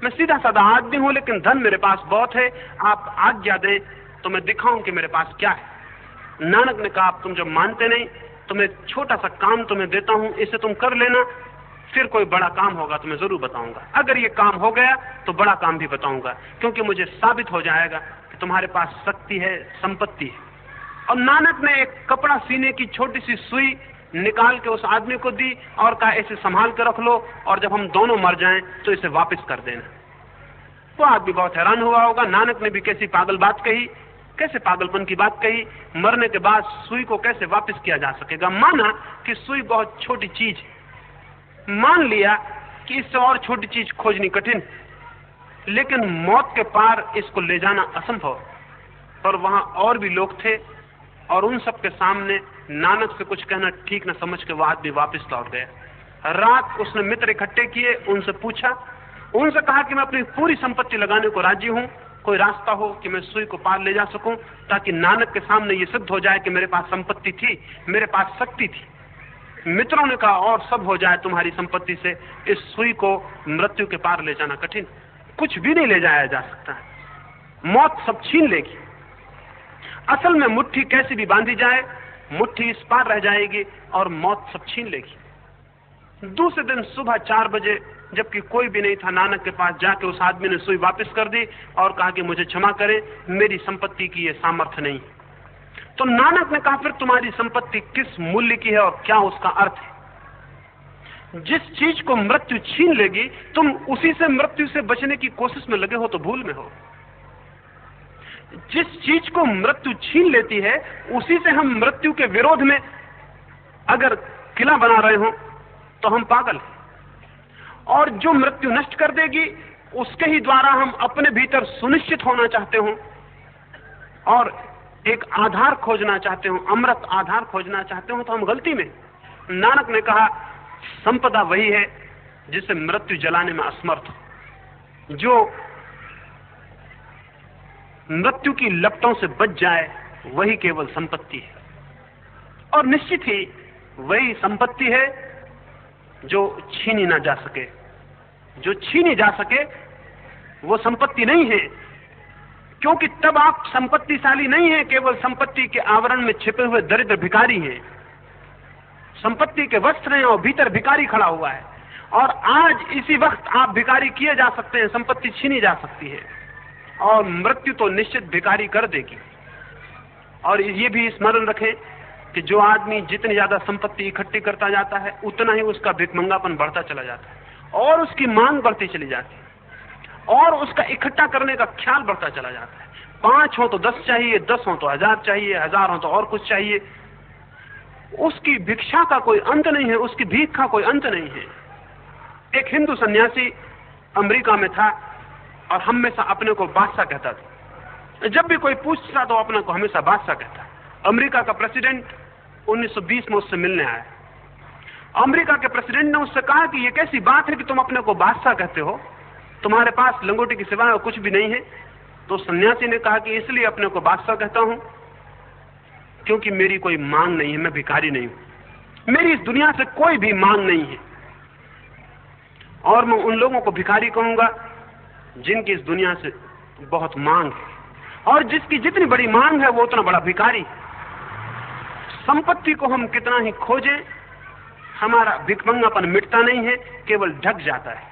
मैं सीधा साधा आदमी हूं लेकिन धन मेरे पास बहुत है, आप आज्ञा दें तो मैं दिखाऊं कि मेरे पास क्या है। नानक ने कहा, तुम जब मानते नहीं तो मैं छोटा सा काम तुम्हें देता हूं, इसे तुम कर लेना, फिर कोई बड़ा काम होगा तो मैं जरूर बताऊंगा। अगर ये काम हो गया तो बड़ा काम भी बताऊंगा, क्योंकि मुझे साबित हो जाएगा कि तुम्हारे पास शक्ति है, संपत्ति है। और नानक ने एक कपड़ा सीने की छोटी सी सुई निकाल के उस आदमी को दी और कहा, इसे संभाल के रख लो और जब हम दोनों मर जाएं तो इसे वापस कर देना। वो आदमी बहुत हैरान हुआ होगा, नानक ने भी कैसी पागल बात कही, कैसे पागलपन की बात कही, मरने के बाद सुई को कैसे वापस किया जा सकेगा। माना कि सुई बहुत छोटी चीज है, मान लिया कि इससे और छोटी चीज खोजनी कठिन, लेकिन मौत के पार इसको ले जाना असंभव। पर वहां और भी लोग थे और उन सब के सामने नानक से कुछ कहना ठीक न समझ के वो आदमी वापस लौट गया। रात उसने मित्र इकट्ठे किए, उनसे पूछा, उनसे कहा कि मैं अपनी पूरी संपत्ति लगाने को राजी हूं, कोई रास्ता हो कि मैं सुई को पार ले जा सकूं, ताकि नानक के सामने ये सिद्ध हो जाए कि मेरे पास संपत्ति थी, मेरे पास शक्ति थी। मित्रों ने कहा, और सब हो जाए तुम्हारी संपत्ति से, इस सुई को मृत्यु के पार ले जाना कठिन, कुछ भी नहीं ले जाया जा सकता, मौत सब छीन लेगी। असल में मुट्ठी कैसी भी बांधी जाए, मुट्ठी इस पार रह जाएगी और मौत सब छीन लेगी। दूसरे दिन सुबह 4 बजे, जबकि कोई भी नहीं था, नानक के पास जाके उस आदमी ने सुई वापस कर दी और कहा कि मुझे क्षमा करें, मेरी संपत्ति की यह सामर्थ्य नहीं। तो नानक ने कहा, फिर तुम्हारी संपत्ति किस मूल्य की है और क्या उसका अर्थ है? जिस चीज को मृत्यु छीन लेगी, तुम उसी से मृत्यु से बचने की कोशिश में लगे हो तो भूल में हो। जिस चीज को मृत्यु छीन लेती है, उसी से हम मृत्यु के विरोध में अगर किला बना रहे हो तो हम पागल हैं। और जो मृत्यु नष्ट कर देगी, उसके ही द्वारा हम अपने भीतर सुनिश्चित होना चाहते हो और एक आधार खोजना चाहते हो, अमृत आधार खोजना चाहते हो, तो हम गलती में। नानक ने कहा, संपदा वही है जिसे मृत्यु जलाने में असमर्थ हो, जो मृत्यु की लपटों से बच जाए, वही केवल संपत्ति है। और निश्चित ही वही संपत्ति है जो छीनी ना जा सके। जो छीनी जा सके वो संपत्ति नहीं है, क्योंकि तब आप संपत्तिशाली नहीं है, केवल संपत्ति के आवरण में छिपे हुए दरिद्र भिखारी हैं। संपत्ति के वस्त्र हैं और भीतर भिखारी खड़ा हुआ है। और आज इसी वक्त आप भिखारी किए जा सकते हैं, संपत्ति छीनी जा सकती है, और मृत्यु तो निश्चित भिखारी कर देगी। और ये भी स्मरण रखें कि जो आदमी जितनी ज्यादा संपत्ति इकट्ठी करता जाता है, उतना ही उसका भिखमंगापन बढ़ता चला जाता है और उसकी मांग बढ़ती चली जाती है और उसका इकट्ठा करने का ख्याल बढ़ता चला जाता है। 5 हो तो 10 चाहिए, 10 हो तो 1000 चाहिए, 1000 हो तो और कुछ चाहिए। उसकी भिक्षा का कोई अंत नहीं है, उसकी भीख का कोई अंत नहीं है। एक हिंदू सन्यासी अमेरिका में था और हमेशा अपने को बादशाह कहता था। जब भी कोई पूछता तो अपने को हमेशा बादशाह कहता। अमेरिका का प्रेसिडेंट 1920 में उससे मिलने आया। अमेरिका के प्रेसिडेंट ने उससे कहा कि ये कैसी बात है कि तुम अपने को बादशाह कहते हो, तुम्हारे पास लंगोटी की सिवाय कुछ भी नहीं है। तो सन्यासी ने कहा कि इसलिए अपने को बादशाह कहता हूं क्योंकि मेरी कोई मांग नहीं है, मैं भिखारी नहीं हूं, मेरी इस दुनिया से कोई भी मांग नहीं है, और मैं उन लोगों को भिखारी कहूंगा जिनकी इस दुनिया से बहुत मांग है, और जिसकी जितनी बड़ी मांग है वो उतना बड़ा भिखारी। संपत्ति को हम कितना ही खोजें, हमारा भिखमंगापन मिटता नहीं है, केवल ढक जाता है।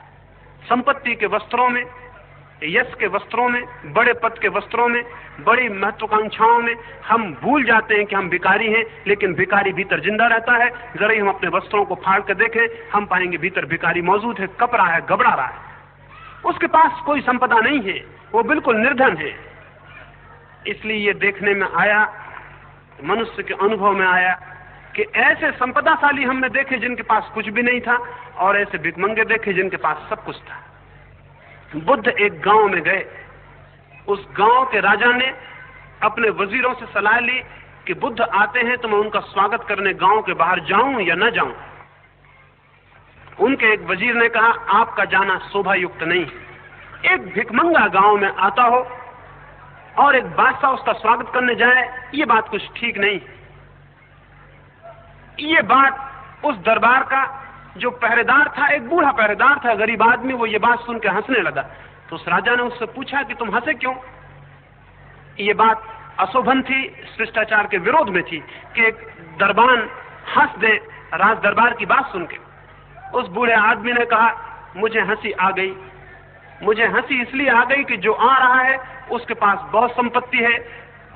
संपत्ति के वस्त्रों में, यश के वस्त्रों में, बड़े पद के वस्त्रों में, बड़ी महत्वाकांक्षाओं में हम भूल जाते हैं कि हम भिखारी हैं, लेकिन भिखारी भीतर जिंदा रहता है। जरा ही हम अपने वस्त्रों को फाड़ कर देखें, हम पाएंगे भीतर भिखारी मौजूद है, कप रहा है, घबरा रहा है, उसके पास कोई संपदा नहीं है, वो बिल्कुल निर्धन है। इसलिए ये देखने में आया, मनुष्य के अनुभव में आया कि ऐसे संपदाशाली हमने देखे जिनके पास कुछ भी नहीं था, और ऐसे भिखमंगे देखे जिनके पास सब कुछ था। बुद्ध एक गांव में गए, उस गांव के राजा ने अपने वजीरों से सलाह ली कि बुद्ध आते हैं तो मैं उनका स्वागत करने गांव के बाहर जाऊं या न जाऊं। उनके एक वजीर ने कहा, आपका जाना शोभा युक्त नहीं है। एक भिखमंगा गांव में आता हो और एक बादशाह उसका स्वागत करने जाए, ये बात कुछ ठीक नहीं। ये बात उस दरबार का जो पहरेदार था, एक बूढ़ा पहरेदार था, गरीब आदमी, वो ये बात सुन के हंसने लगा। तो उस राजा ने उससे पूछा कि तुम हंसे क्यों? ये बात अशोभन थी, शिष्टाचार के विरोध में थी कि एक दरबान हंस दे राज दरबार की बात सुन के। उस बूढ़े आदमी ने कहा, मुझे हंसी आ गई। मुझे हंसी इसलिए आ गई कि जो आ रहा है उसके पास बहुत संपत्ति है,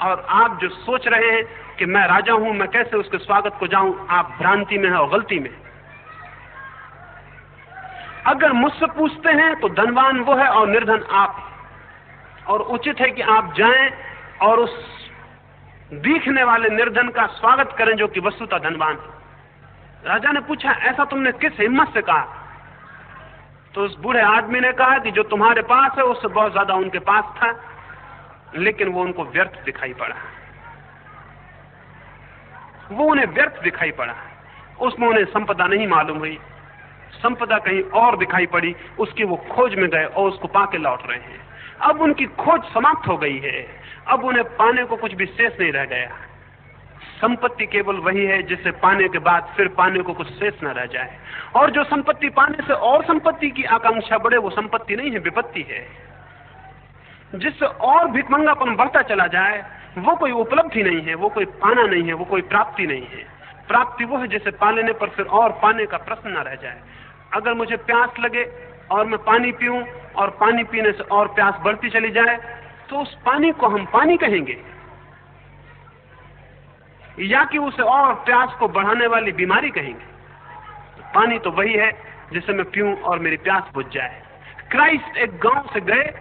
और आप जो सोच रहे हैं कि मैं राजा हूं, मैं कैसे उसके स्वागत को जाऊं, आप भ्रांति में हैं और गलती में। अगर मुझसे पूछते हैं तो धनवान वो है और निर्धन आप, और उचित है कि आप जाएं और उस दिखने वाले निर्धन का स्वागत करें जो कि वस्तुतः धनवान है। राजा ने पूछा, ऐसा तुमने किस हिम्मत से कहा? तो उस बूढ़े आदमी ने कहा कि जो तुम्हारे पास है उससे बहुत ज्यादा उनके पास था, लेकिन वो उनको व्यर्थ दिखाई पड़ा। वो उन्हें व्यर्थ दिखाई पड़ा, उसमें उन्हें संपदा नहीं मालूम हुई, संपदा कहीं और दिखाई पड़ी। उसकी वो खोज में गए और उसको पाके लौट रहे हैं। अब उनकी खोज समाप्त हो गई है, अब उन्हें पाने को कुछ भी शेष नहीं रह गया। संपत्ति केवल वही है जिसे पाने के बाद फिर पाने को कुछ शेष न रह जाए, और जो संपत्ति पाने से और संपत्ति की आकांक्षा बढ़े वो संपत्ति नहीं है, विपत्ति है। जिससे और भिखमंगापन बढ़ता चला जाए वो कोई उपलब्धि नहीं है, वो कोई पाना नहीं है, वो कोई प्राप्ति नहीं है। प्राप्ति वो है जिसे पा लेने पर फिर और पाने का प्रश्न न रह जाए। अगर मुझे प्यास लगे और मैं पानी पीऊं और पानी पीने से और प्यास बढ़ती चली जाए, तो उस पानी को हम पानी कहेंगे, या कि उसे और प्यास को बढ़ाने वाली बीमारी कहेंगे? पानी तो वही है जिसे मैं पीऊं और मेरी प्यास बुझ जाए। क्राइस्ट एक गांव से गए,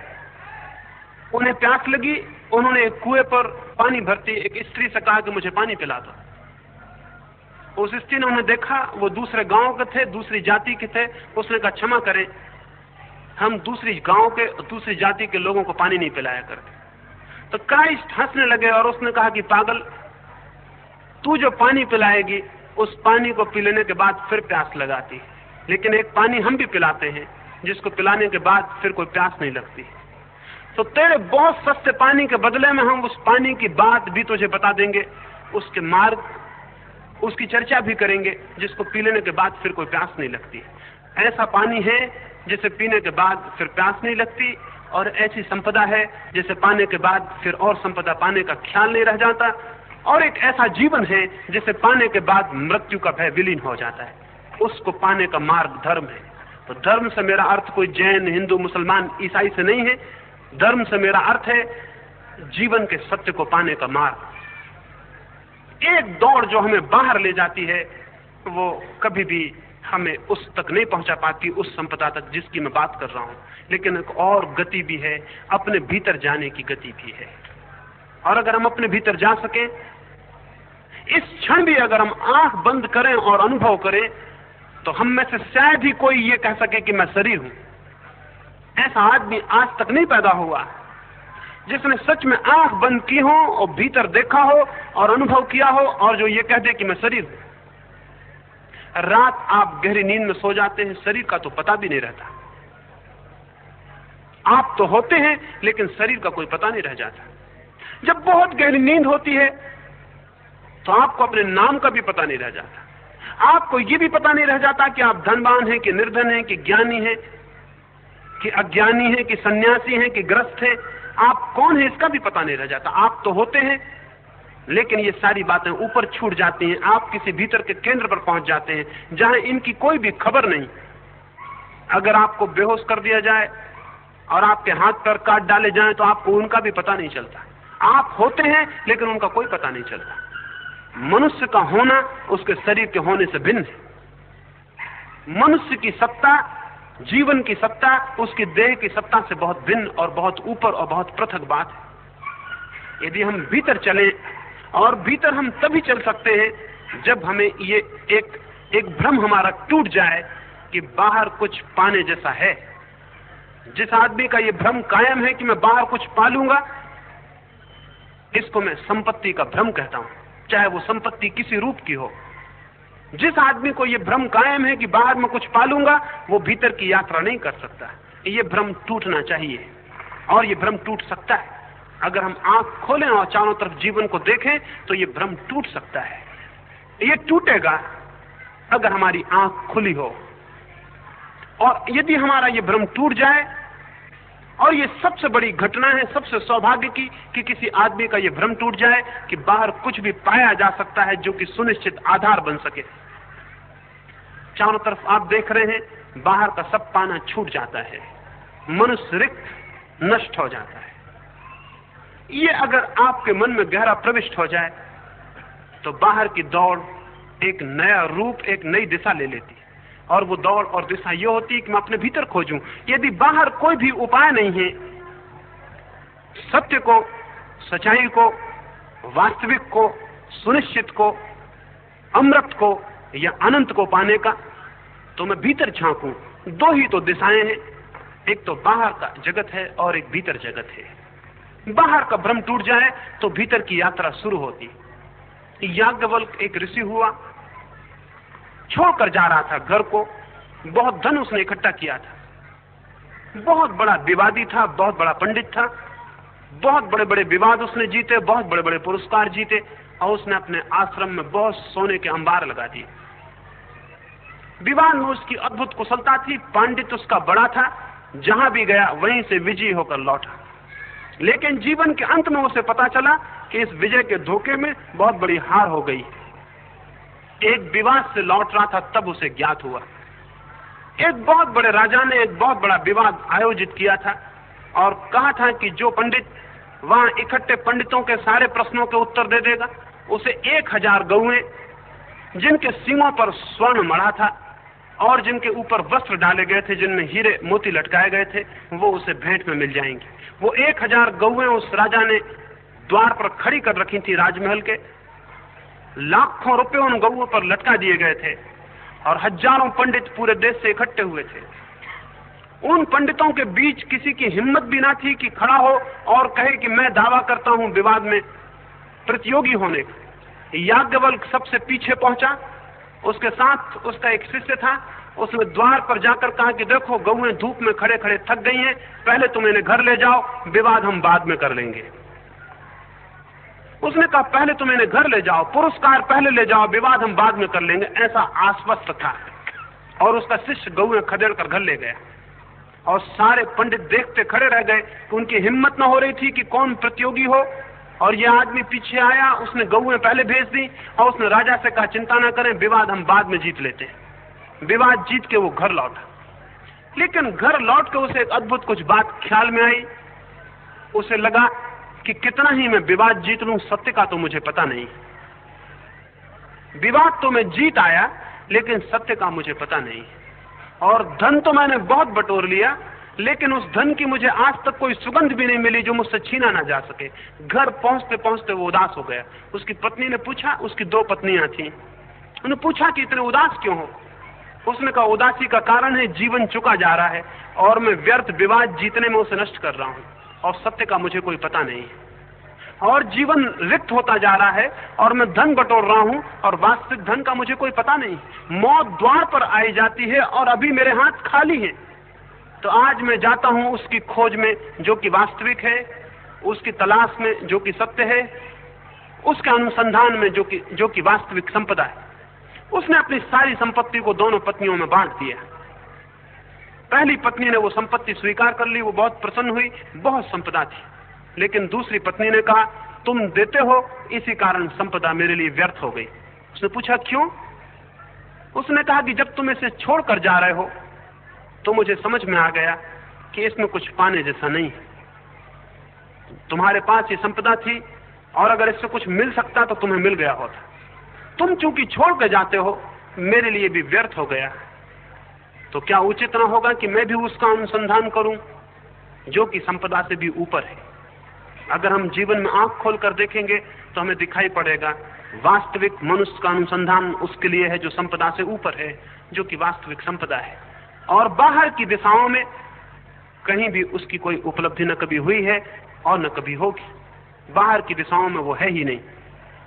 उन्हें प्यास लगी, उन्होंने एक कुएं पर पानी भरती एक स्त्री से कहा कि मुझे पानी पिला दो। उस स्त्री ने उन्हें देखा, वो दूसरे गांव के थे, दूसरी जाति के थे। उसने कहा, क्षमा करें, हम दूसरी गांव के, दूसरी जाति के लोगों को पानी नहीं पिलाया करते। तो क्राइस्ट हंसने लगे और उसने कहा कि पागल, तू जो पानी पिलाएगी उस पानी को पी लेने के बाद फिर प्यास लगाती, लेकिन एक पानी हम भी पिलाते हैं जिसको पिलाने के बाद फिर कोई प्यास नहीं लगती। तो तेरे बहुत सस्ते पानी के बदले में हम उस पानी की बात भी तुझे बता देंगे, उसके मार्ग, उसकी चर्चा भी करेंगे, जिसको पी लेने के बाद फिर कोई प्यास नहीं लगती। ऐसा पानी है जिसे पीने के बाद फिर प्यास नहीं लगती, और ऐसी संपदा है जिसे पाने के बाद फिर और संपदा पाने का ख्याल नहीं रह जाता, और एक ऐसा जीवन है जिसे पाने के बाद मृत्यु का भय विलीन हो जाता है। उसको पाने का मार्ग धर्म है। तो धर्म से मेरा अर्थ कोई जैन, हिंदू, मुसलमान, ईसाई से नहीं है। धर्म से मेरा अर्थ है जीवन के सत्य को पाने का मार्ग। एक दौड़ जो हमें बाहर ले जाती है वो कभी भी हमें उस तक नहीं पहुंचा पाती, उस संपदा तक जिसकी मैं बात कर रहा हूं। लेकिन एक और गति भी है, अपने भीतर जाने की गति भी है। और अगर हम अपने भीतर जा सके, इस क्षण भी अगर हम आंख बंद करें और अनुभव करें, तो हम में से शायद ही कोई ये कह सके कि मैं शरीर हूं। ऐसा आदमी आज तक नहीं पैदा हुआ। जिसने सच में आंख बंद की हो और भीतर देखा हो और अनुभव किया हो, और जो ये कह दे कि मैं शरीर हूं। रात आप गहरी नींद में सो जाते हैं, शरीर का तो पता भी नहीं रहता। आप तो होते हैं लेकिन शरीर का कोई पता नहीं रह जाता। जब बहुत गहरी नींद होती है तो आपको अपने नाम का भी पता नहीं रह जाता। आपको ये भी पता नहीं रह जाता कि आप धनवान हैं कि निर्धन हैं कि ज्ञानी हैं कि अज्ञानी हैं कि सन्यासी हैं कि ग्रस्त हैं। आप कौन है इसका भी पता नहीं रह जाता। आप तो होते हैं लेकिन ये सारी बातें ऊपर छूट जाती हैं। आप किसी भीतर के केंद्र पर पहुंच जाते हैं जहां इनकी कोई भी खबर नहीं। अगर आपको बेहोश कर दिया जाए और आपके हाथ पैर काट डाले जाएं तो आपको उनका भी पता नहीं चलता। आप होते हैं लेकिन उनका कोई पता नहीं चलता। मनुष्य का होना उसके शरीर के होने से भिन्न है। मनुष्य की सत्ता, जीवन की सत्ता उसकी देह की सत्ता से बहुत भिन्न और बहुत ऊपर और बहुत पृथक बात है। यदि हम भीतर चलें, और भीतर हम तभी चल सकते हैं जब हमें ये एक भ्रम हमारा टूट जाए कि बाहर कुछ पाने जैसा है। जिस आदमी का ये भ्रम कायम है कि मैं बाहर कुछ पालूंगा, इसको मैं संपत्ति का भ्रम कहता हूं, चाहे वो संपत्ति किसी रूप की हो। जिस आदमी को ये भ्रम कायम है कि बाहर मैं कुछ पालूंगा, वो भीतर की यात्रा नहीं कर सकता। ये भ्रम टूटना चाहिए, और ये भ्रम टूट सकता है। अगर हम आंख खोलें और चारों तरफ जीवन को देखें तो ये भ्रम टूट सकता है। ये टूटेगा अगर हमारी आंख खुली हो, और यदि हमारा ये भ्रम टूट जाए, और ये सबसे बड़ी घटना है, सबसे सौभाग्य की, कि किसी आदमी का ये भ्रम टूट जाए कि बाहर कुछ भी पाया जा सकता है जो कि सुनिश्चित आधार बन सके। चारों तरफ आप देख रहे हैं, बाहर का सब पाना छूट जाता है, मनुष्य रिक्त नष्ट हो जाता है। ये अगर आपके मन में गहरा प्रविष्ट हो जाए तो बाहर की दौड़ एक नया रूप, एक नई दिशा ले लेती है। और वो दौड़ और दिशा ये होती है कि मैं अपने भीतर खोजूं। यदि बाहर कोई भी उपाय नहीं है सत्य को, सच्चाई को, वास्तविक को, सुनिश्चित को, अमृत को या अनंत को पाने का, तो मैं भीतर झांकूं। दो ही तो दिशाएं हैं, एक तो बाहर का जगत है और एक भीतर जगत है। बाहर का भ्रम टूट जाए तो भीतर की यात्रा शुरू होती। याज्ञवल्क्य एक ऋषि हुआ, छोड़कर जा रहा था घर को। बहुत धन उसने इकट्ठा किया था, बहुत बड़ा विवादी था, बहुत बड़ा पंडित था, बहुत बड़े बड़े विवाद उसने जीते, बहुत बड़े बड़े पुरस्कार जीते, और उसने अपने आश्रम में बहुत सोने के अंबार लगा दिए। विवाद में उसकी अद्भुत कुशलता थी, पांडित्य उसका बड़ा था, जहां भी गया वहीं से विजयी होकर लौटा। लेकिन जीवन के अंत में उसे पता चला कि इस विजय के धोखे में बहुत बड़ी हार हो गई। एक विवाद से लौट रहा था, तब उसे ज्ञात हुआ। एक बहुत बड़े राजा ने एक बहुत बड़ा विवाद आयोजित किया था और कहा था कि जो पंडित वहां इकट्ठे पंडितों के सारे प्रश्नों के उत्तर दे देगा, उसे 1000 गौएं जिनके सींगों पर स्वर्ण मढ़ा था और जिनके ऊपर वस्त्र डाले गए थे, जिनमें हीरे मोती लटकाए गए थे, वो उसे भेंट में मिल जाएंगी। वो 1000 गौएं उस राजा ने द्वार पर खड़ी कर रखी थी राजमहल के। लाखों रुपए उन गौओं पर लटका दिए गए थे और हजारों पंडित पूरे देश से इकट्ठे हुए थे। उन पंडितों के बीच किसी की हिम्मत भी ना थी कि खड़ा हो और कहे कि मैं दावा करता हूं विवाद में प्रतियोगी होने का। याज्ञवल्क्य सबसे पीछे पहुंचा, उसके साथ उसका एक शिष्य था। उसने द्वार पर जाकर कहा कि देखो गौएं धूप में खड़े खड़े थक गई हैं, पहले तुम इन्हें घर ले जाओ, विवाद हम बाद में कर लेंगे। उसने कहा पहले तुम इन्हें घर ले जाओ, पुरस्कार पहले ले जाओ, विवाद हम बाद में कर लेंगे, ऐसा आश्वस्त था। और उसका शिष्य गौएं खदेड़ कर घर ले गया और सारे पंडित देखते खड़े रह गए कि उनकी हिम्मत न हो रही थी कि कौन प्रतियोगी हो। और यह आदमी पीछे आया, उसने गौएं पहले भेज दी और उसने राजा से कहा चिंता ना करें, विवाद हम बाद में जीत लेते हैं। विवाद जीत के वो घर लौटा। लेकिन घर लौट के उसे एक अद्भुत कुछ बात ख्याल में आई। उसे लगा कि कितना ही मैं विवाद जीत लूं, सत्य का तो मुझे पता नहीं। विवाद तो मैं जीत आया लेकिन सत्य का मुझे पता नहीं। और धन तो मैंने बहुत बटोर लिया, लेकिन उस धन की मुझे आज तक कोई सुगंध भी नहीं मिली जो मुझसे छीना ना जा सके। घर पहुंचते पहुंचते वो उदास हो गया। उसकी पत्नी ने पूछा, उसकी 2 पत्नियां थीं, उन्होंने पूछा कि इतने उदास क्यों हो। उसने कहा उदासी का कारण है जीवन चुका जा रहा है और मैं व्यर्थ विवाद जीतने में उसे नष्ट कर रहा हूं। और सत्य का मुझे कोई पता नहीं है, और जीवन रिक्त होता जा रहा है और मैं धन बटोर रहा हूं और वास्तविक धन का मुझे कोई पता नहीं। मौत द्वार पर आई जाती है और अभी मेरे हाथ खाली हैं। तो आज मैं जाता हूं उसकी खोज में जो कि वास्तविक है, उसकी तलाश में जो कि सत्य है, उसके अनुसंधान में जो कि वास्तविक संपदा है। उसने अपनी सारी संपत्ति को दोनों पत्नियों में बांट दिया। पहली पत्नी ने वो संपत्ति स्वीकार कर ली, वो बहुत प्रसन्न हुई, बहुत संपदा थी। लेकिन दूसरी पत्नी ने कहा, तुम देते हो इसी कारण संपदा मेरे लिए व्यर्थ हो गई। उसने पूछा क्यों? उसने कहा कि जब तुम इसे छोड़कर जा रहे हो तो मुझे समझ में आ गया कि इसमें कुछ पाने जैसा नहीं है। तुम्हारे पास ये संपदा थी और अगर इससे कुछ मिल सकता तो तुम्हें मिल गया होता। तुम चूंकि छोड़ कर जाते हो, मेरे लिए भी व्यर्थ हो गया। तो क्या उचित न होगा कि मैं भी उसका अनुसंधान करूं जो कि संपदा से भी ऊपर है? अगर हम जीवन में आंख खोलकर देखेंगे तो हमें दिखाई पड़ेगा वास्तविक मनुष्य का अनुसंधान उसके लिए है जो संपदा से ऊपर है, जो कि वास्तविक संपदा है। और बाहर की दिशाओं में कहीं भी उसकी कोई उपलब्धि न कभी हुई है और न कभी होगी। बाहर की दिशाओं में वो है ही नहीं,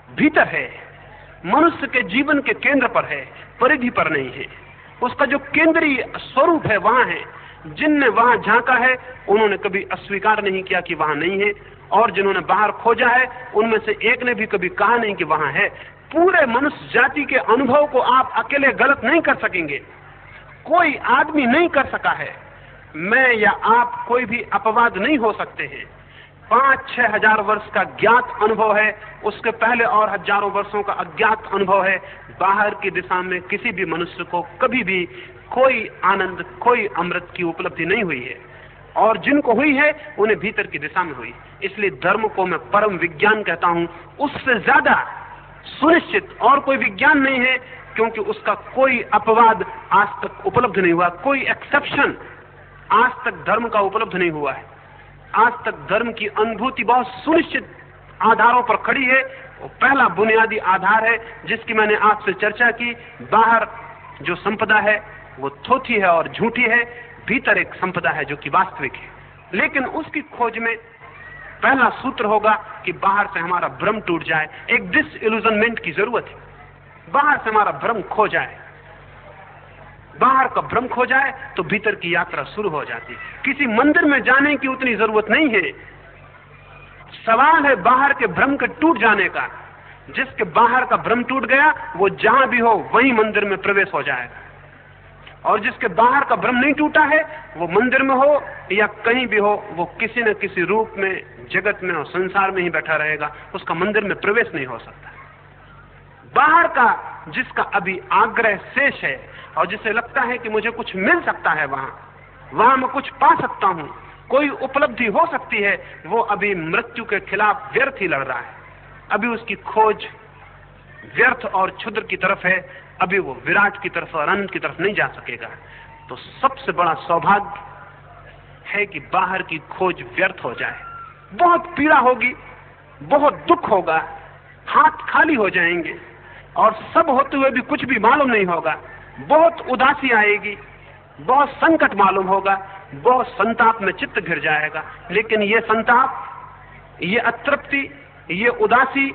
भीतर है, मनुष्य के जीवन के केंद्र पर है, परिधि पर नहीं है। उसका जो केंद्रीय स्वरूप है वहां है। जिनने वहां झांका है उन्होंने कभी अस्वीकार नहीं किया कि वहां नहीं है, और जिन्होंने बाहर खोजा है उनमें से एक ने भी कभी कहा नहीं कि वहां है। पूरे मनुष्य जाति के अनुभव को आप अकेले गलत नहीं कर सकेंगे, कोई आदमी नहीं कर सका है। मैं या आप कोई भी अपवाद नहीं हो सकते हैं। 5-6 हजार वर्ष का ज्ञात अनुभव है, उसके पहले और हजारों वर्षों का अज्ञात अनुभव है। बाहर की दिशा में किसी भी मनुष्य को कभी भी कोई आनंद, कोई अमृत की उपलब्धि नहीं हुई है, और जिनको हुई है उन्हें भीतर की दिशा में हुई। इसलिए धर्म को मैं परम विज्ञान कहता हूं। उससे ज्यादा सुनिश्चित और कोई विज्ञान नहीं है, क्योंकि उसका कोई अपवाद आज तक उपलब्ध नहीं हुआ, कोई एक्सेप्शन आज तक धर्म का उपलब्ध नहीं हुआ है। आज तक धर्म की अनुभूति बहुत सुनिश्चित आधारों पर खड़ी है। वो पहला बुनियादी आधार है जिसकी मैंने आपसे चर्चा की। बाहर जो संपदा है वो थोथी है और झूठी है, भीतर एक संपदा है जो कि वास्तविक है। लेकिन उसकी खोज में पहला सूत्र होगा कि बाहर से हमारा भ्रम टूट जाए। एक डिसइल्यूजनमेंट की जरूरत है, बाहर से हमारा भ्रम खो जाए। बाहर का भ्रम खो जाए तो भीतर की यात्रा शुरू हो जाती है। किसी मंदिर में जाने की उतनी जरूरत नहीं है, सवाल है बाहर के भ्रम के टूट जाने का। जिसके बाहर का भ्रम टूट गया वो जहां भी हो वहीं मंदिर में प्रवेश हो जाएगा, और जिसके बाहर का भ्रम नहीं टूटा है वो मंदिर में हो या कहीं भी हो, वो किसी न किसी रूप में जगत में और संसार में ही बैठा रहेगा, उसका मंदिर में प्रवेश नहीं हो सकता। बाहर का जिसका अभी आग्रह शेष है और जिसे लगता है कि मुझे कुछ मिल सकता है, वहां मैं कुछ पा सकता हूं, कोई उपलब्धि हो सकती है, वो अभी मृत्यु के खिलाफ व्यर्थ ही लड़ रहा है। अभी उसकी खोज व्यर्थ और क्षुद्र की तरफ है, अभी वो विराट की तरफ और अनंत की तरफ नहीं जा सकेगा। तो सबसे बड़ा सौभाग्य है कि बाहर की खोज व्यर्थ हो जाए। बहुत पीड़ा होगी, बहुत दुख होगा, हाथ खाली हो जाएंगे और सब होते हुए भी कुछ भी मालूम नहीं होगा। बहुत उदासी आएगी, बहुत संकट मालूम होगा, बहुत संताप में चित्त घिर जाएगा। लेकिन ये संताप, ये अतृप्ति, ये उदासी,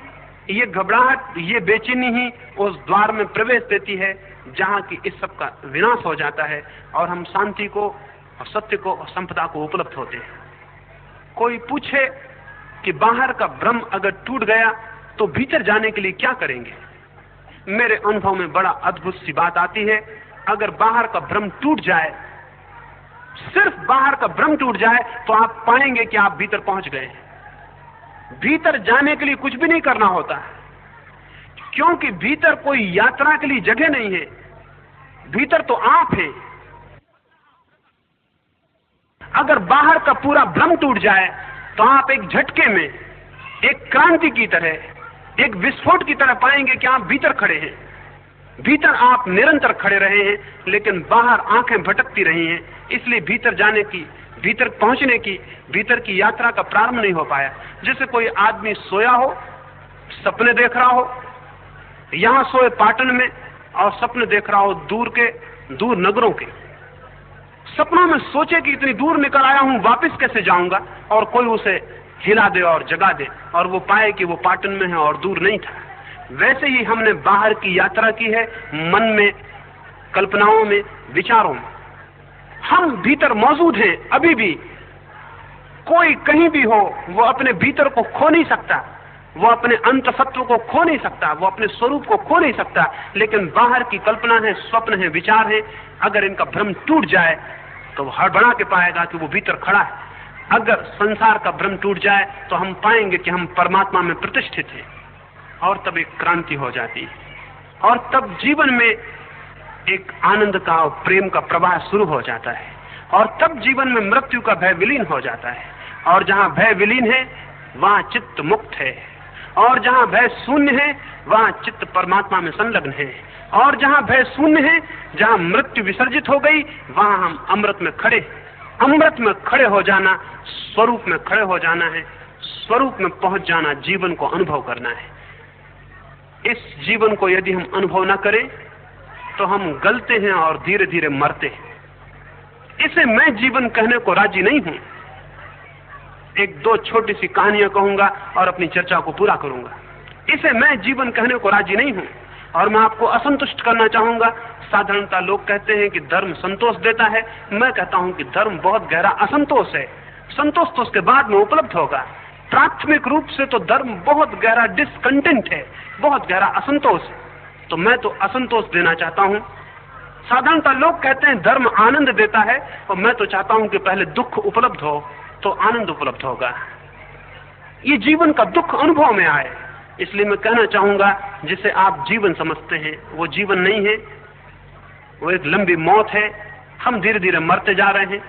ये घबराहट, ये बेचैनी ही उस द्वार में प्रवेश देती है जहां की इस सब का विनाश हो जाता है और हम शांति को और सत्य को और संपदा को उपलब्ध होते हैं। कोई पूछे कि बाहर का भ्रम अगर टूट गया तो भीतर जाने के लिए क्या करेंगे? मेरे अनुभव में बड़ा अद्भुत सी बात आती है। अगर बाहर का भ्रम टूट जाए, सिर्फ बाहर का भ्रम टूट जाए, तो आप पाएंगे कि आप भीतर पहुंच गए। भीतर जाने के लिए कुछ भी नहीं करना होता, क्योंकि भीतर कोई यात्रा के लिए जगह नहीं है, भीतर तो आप हैं। अगर बाहर का पूरा भ्रम टूट जाए तो आप एक झटके में, एक क्रांति की तरह, एक विस्फोट की तरह पाएंगे कि आप भीतर खड़े हैं। भीतर आप निरंतर खड़े रहे हैं, लेकिन बाहर आंखें भटकती रही हैं। इसलिए भीतर जाने की, भीतर पहुंचने की, भीतर की यात्रा का प्रारंभ नहीं हो पाया। जैसे कोई आदमी सोया हो, सपने देख रहा हो, यहां सोए पाटन में, और सपने देख रहा हो दूर नगरों के। सपनों में सोचे कि इतनी दूर निकल आया हूं, वापस कैसे जाऊंगा, और कोई उसे हिला दे और जगा दे और वो पाए कि वो पाटन में है और दूर नहीं था। वैसे ही हमने बाहर की यात्रा की है, मन में, कल्पनाओं में, विचारों में। हम भीतर मौजूद हैं अभी भी। कोई कहीं भी हो, वो अपने भीतर को खो नहीं सकता, वो अपने अंतसत्व को खो नहीं सकता, वो अपने स्वरूप को खो नहीं सकता। लेकिन बाहर की कल्पना है, स्वप्न है, विचार है, अगर इनका भ्रम टूट जाए तो वो हड़बड़ा के पाएगा कि वो भीतर खड़ा है। अगर संसार का भ्रम टूट जाए तो हम पाएंगे कि हम परमात्मा में प्रतिष्ठित हैं, और तब एक क्रांति हो जाती है, और तब जीवन में एक आनंद का और प्रेम का प्रवाह शुरू हो जाता है, और तब जीवन में मृत्यु का भय विलीन हो जाता है। और जहां भय विलीन है वहां चित्त मुक्त है, और जहां भय शून्य है वहां चित्त परमात्मा में संलग्न है, और जहां भय शून्य है, जहां मृत्यु विसर्जित हो गई, वहां हम अमृत में खड़े। अमृत में खड़े हो जाना, स्वरूप में खड़े हो जाना है, स्वरूप में पहुंच जाना, जीवन को अनुभव करना है। इस जीवन को यदि हम अनुभव न करें तो हम गलते हैं और धीरे धीरे मरते हैं। इसे मैं जीवन कहने को राजी नहीं हूं। एक दो छोटी सी कहानियां कहूंगा और अपनी चर्चा को पूरा करूंगा। इसे मैं जीवन कहने को राजी नहीं हूं, और मैं आपको असंतुष्ट करना चाहूंगा। साधारणतः लोग कहते हैं कि धर्म संतोष देता है। मैं कहता हूं कि धर्म बहुत गहरा असंतोष है। संतोष तो उसके बाद में उपलब्ध होगा। प्राथमिक रूप से तो धर्म बहुत गहरा डिसकंटेंट है, बहुत गहरा असंतोष है। तो मैं तो असंतोष देना चाहता हूं। साधारणतः लोग कहते हैं धर्म आनंद देता है, और मैं तो चाहता हूं कि पहले दुख उपलब्ध हो तो आनंद उपलब्ध होगा। ये जीवन का दुख अनुभव में आए। इसलिए मैं कहना चाहूंगा, जिसे आप जीवन समझते हैं वो जीवन नहीं है, वो एक लंबी मौत है। हम धीरे धीरे मरते जा रहे हैं।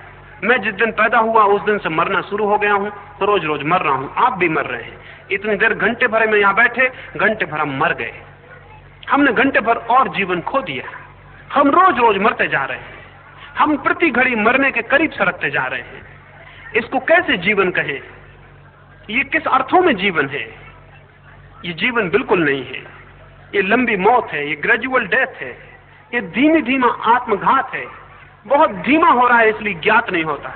मैं जिस दिन पैदा हुआ उस दिन से मरना शुरू हो गया हूं, तो रोज रोज मर रहा हूं। आप भी मर रहे हैं। इतनी देर घंटे भर में यहां बैठे, घंटे भर हम मर गए। हमने घंटे भर और जीवन खो दिया। हम रोज रोज मरते जा रहे हैं। हम प्रति घड़ी मरने के करीब सरकते जा रहे हैं। इसको कैसे जीवन कहें? ये किस अर्थों में जीवन है? ये जीवन बिल्कुल नहीं है। ये लंबी मौत है, ये ग्रेजुअल डेथ है, ये धीमे धीमा आत्मघात है। बहुत धीमा हो रहा है, इसलिए ज्ञात नहीं होता है।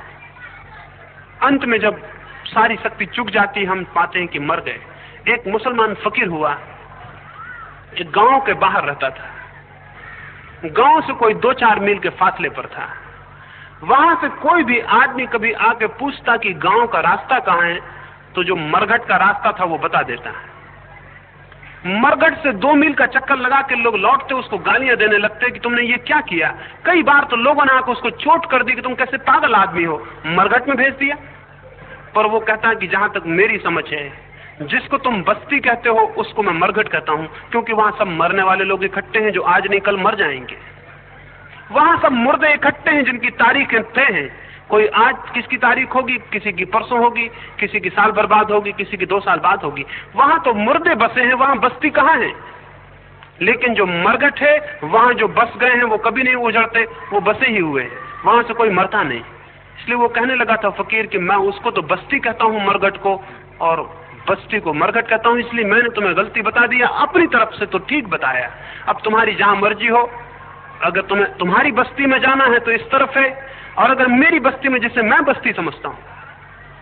अंत में जब सारी शक्ति चुक जाती, हम पाते हैं कि मर गए। एक मुसलमान फकीर हुआ, एक गांव के बाहर रहता था। गांव से कोई 2-4 मील के फासले पर था। वहां से कोई भी आदमी कभी आके पूछता कि गांव का रास्ता कहां है, तो जो मरघट का रास्ता था वो बता देता है। मरघट से 2 मील का चक्कर लगा के लोग लौटते, उसको गालियां देने लगते कि तुमने ये क्या किया। कई बार तो लोगों ने आकर उसको चोट कर दी कि तुम कैसे पागल आदमी हो, मरघट में भेज दिया। पर वो कहता है कि जहां तक मेरी समझ है, जिसको तुम बस्ती कहते हो उसको मैं मरघट कहता हूं, क्योंकि वहां सब मरने वाले लोग इकट्ठे हैं जो आज नहीं कल मर जाएंगे। वहां सब मुर्दे इकट्ठे हैं जिनकी तारीखें तय हैं। कोई आज किसकी तारीख होगी, किसी की परसों होगी, किसी की साल भर बाद होगी, किसी की 2 साल बाद होगी। वहां तो मुर्दे बसे हैं, वहां बस्ती कहां है। लेकिन जो मरघट है, वहां जो बस गए हैं वो कभी नहीं उजड़ते, वो बसे ही हुए हैं, वहां से कोई मरता नहीं। इसलिए वो कहने लगा था फकीर कि मैं उसको तो बस्ती कहता हूं मरघट को, और बस्ती को मरघट कहता हूं। इसलिए मैंने तुम्हें गलती बता दिया, अपनी तरफ से तो ठीक बताया। अब तुम्हारी जहां मर्जी हो, अगर तुम्हें तुम्हारी बस्ती में जाना है तो इस तरफ है, और अगर मेरी बस्ती में, जिसे मैं बस्ती समझता हूं,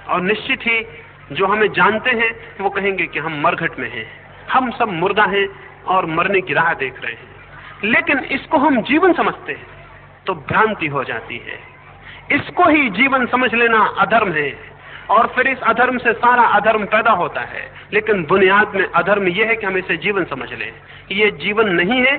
और निश्चित ही जो हमें जानते हैं वो कहेंगे कि हम मरघट में हैं, हम सब मुर्दा हैं और मरने की राह देख रहे हैं। लेकिन इसको हम जीवन समझते हैं तो भ्रांति हो जाती है। इसको ही जीवन समझ लेना अधर्म है, और फिर इस अधर्म से सारा अधर्म पैदा होता है। लेकिन बुनियाद में अधर्म यह है कि हम इसे जीवन समझ लें। ये जीवन नहीं है,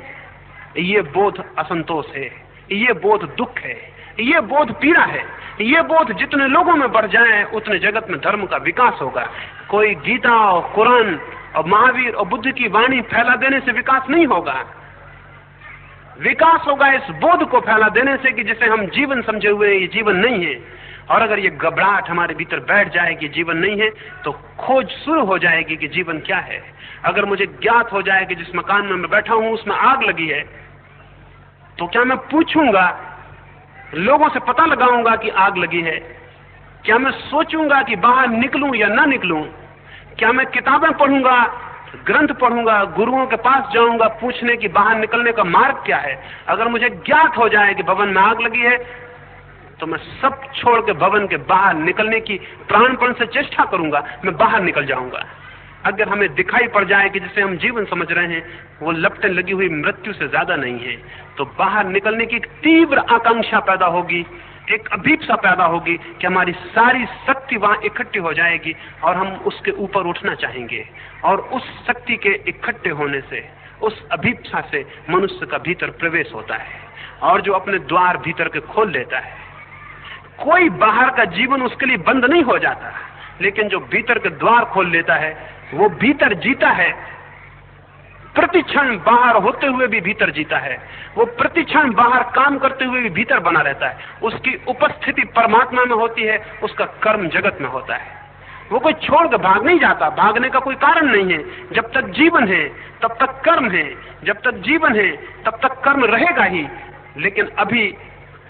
ये बोध असंतोष है, ये बोध दुख है, ये बोध पीड़ा है। ये बोध जितने लोगों में बढ़ जाए उतने जगत में धर्म का विकास होगा। कोई गीता और कुरान और महावीर और बुद्ध की वाणी फैला देने से विकास नहीं होगा। विकास होगा इस बोध को फैला देने से कि जिसे हम जीवन समझे हुए हैं, ये जीवन नहीं है। और अगर ये घबराहट हमारे भीतर बैठ जाए कि जीवन नहीं है, तो खोज शुरू हो जाएगी कि जीवन क्या है। अगर मुझे ज्ञात हो जाए कि जिस मकान में मैं बैठा हूं उसमें आग लगी है, तो क्या मैं पूछूंगा, लोगों से पता लगाऊंगा कि आग लगी है? क्या मैं सोचूंगा कि बाहर निकलूं या ना निकलूं? क्या मैं किताबें पढ़ूंगा, ग्रंथ पढ़ूंगा, गुरुओं के पास जाऊंगा पूछने की बाहर निकलने का मार्ग क्या है? अगर मुझे ज्ञात हो जाए कि भवन में आग लगी है, तो मैं सब छोड़ के भवन के बाहर निकलने की प्राणपण से चेष्टा करूंगा, मैं बाहर निकल जाऊंगा। अगर हमें दिखाई पड़ जाए कि जिसे हम जीवन समझ रहे हैं वो लपटें लगी हुई मृत्यु से ज्यादा नहीं है, तो बाहर निकलने की एक तीव्र आकांक्षा पैदा होगी, एक अभीप्सा पैदा होगी कि हमारी सारी शक्ति वहां इकट्ठी हो जाएगी और हम उसके ऊपर उठना चाहेंगे। और उस शक्ति के इकट्ठे होने से, उस अभीप्सा से मनुष्य का भीतर प्रवेश होता है, और जो अपने द्वार भीतर के खोल लेता है, कोई बाहर का जीवन उसके लिए बंद नहीं हो जाता, लेकिन जो भीतर के द्वार खोल लेता है वो भीतर जीता है, प्रतिक्षण बाहर होते हुए भी भीतर जीता है, वो प्रतिक्षण बाहर काम करते हुए भी भीतर बना रहता है। उसकी उपस्थिति परमात्मा में होती है, उसका कर्म जगत में होता है। वो कोई छोड़ के भाग नहीं जाता, भागने का कोई कारण नहीं है। जब तक जीवन है तब तक कर्म है, जब तक जीवन है तब तक कर्म रहेगा ही। लेकिन अभी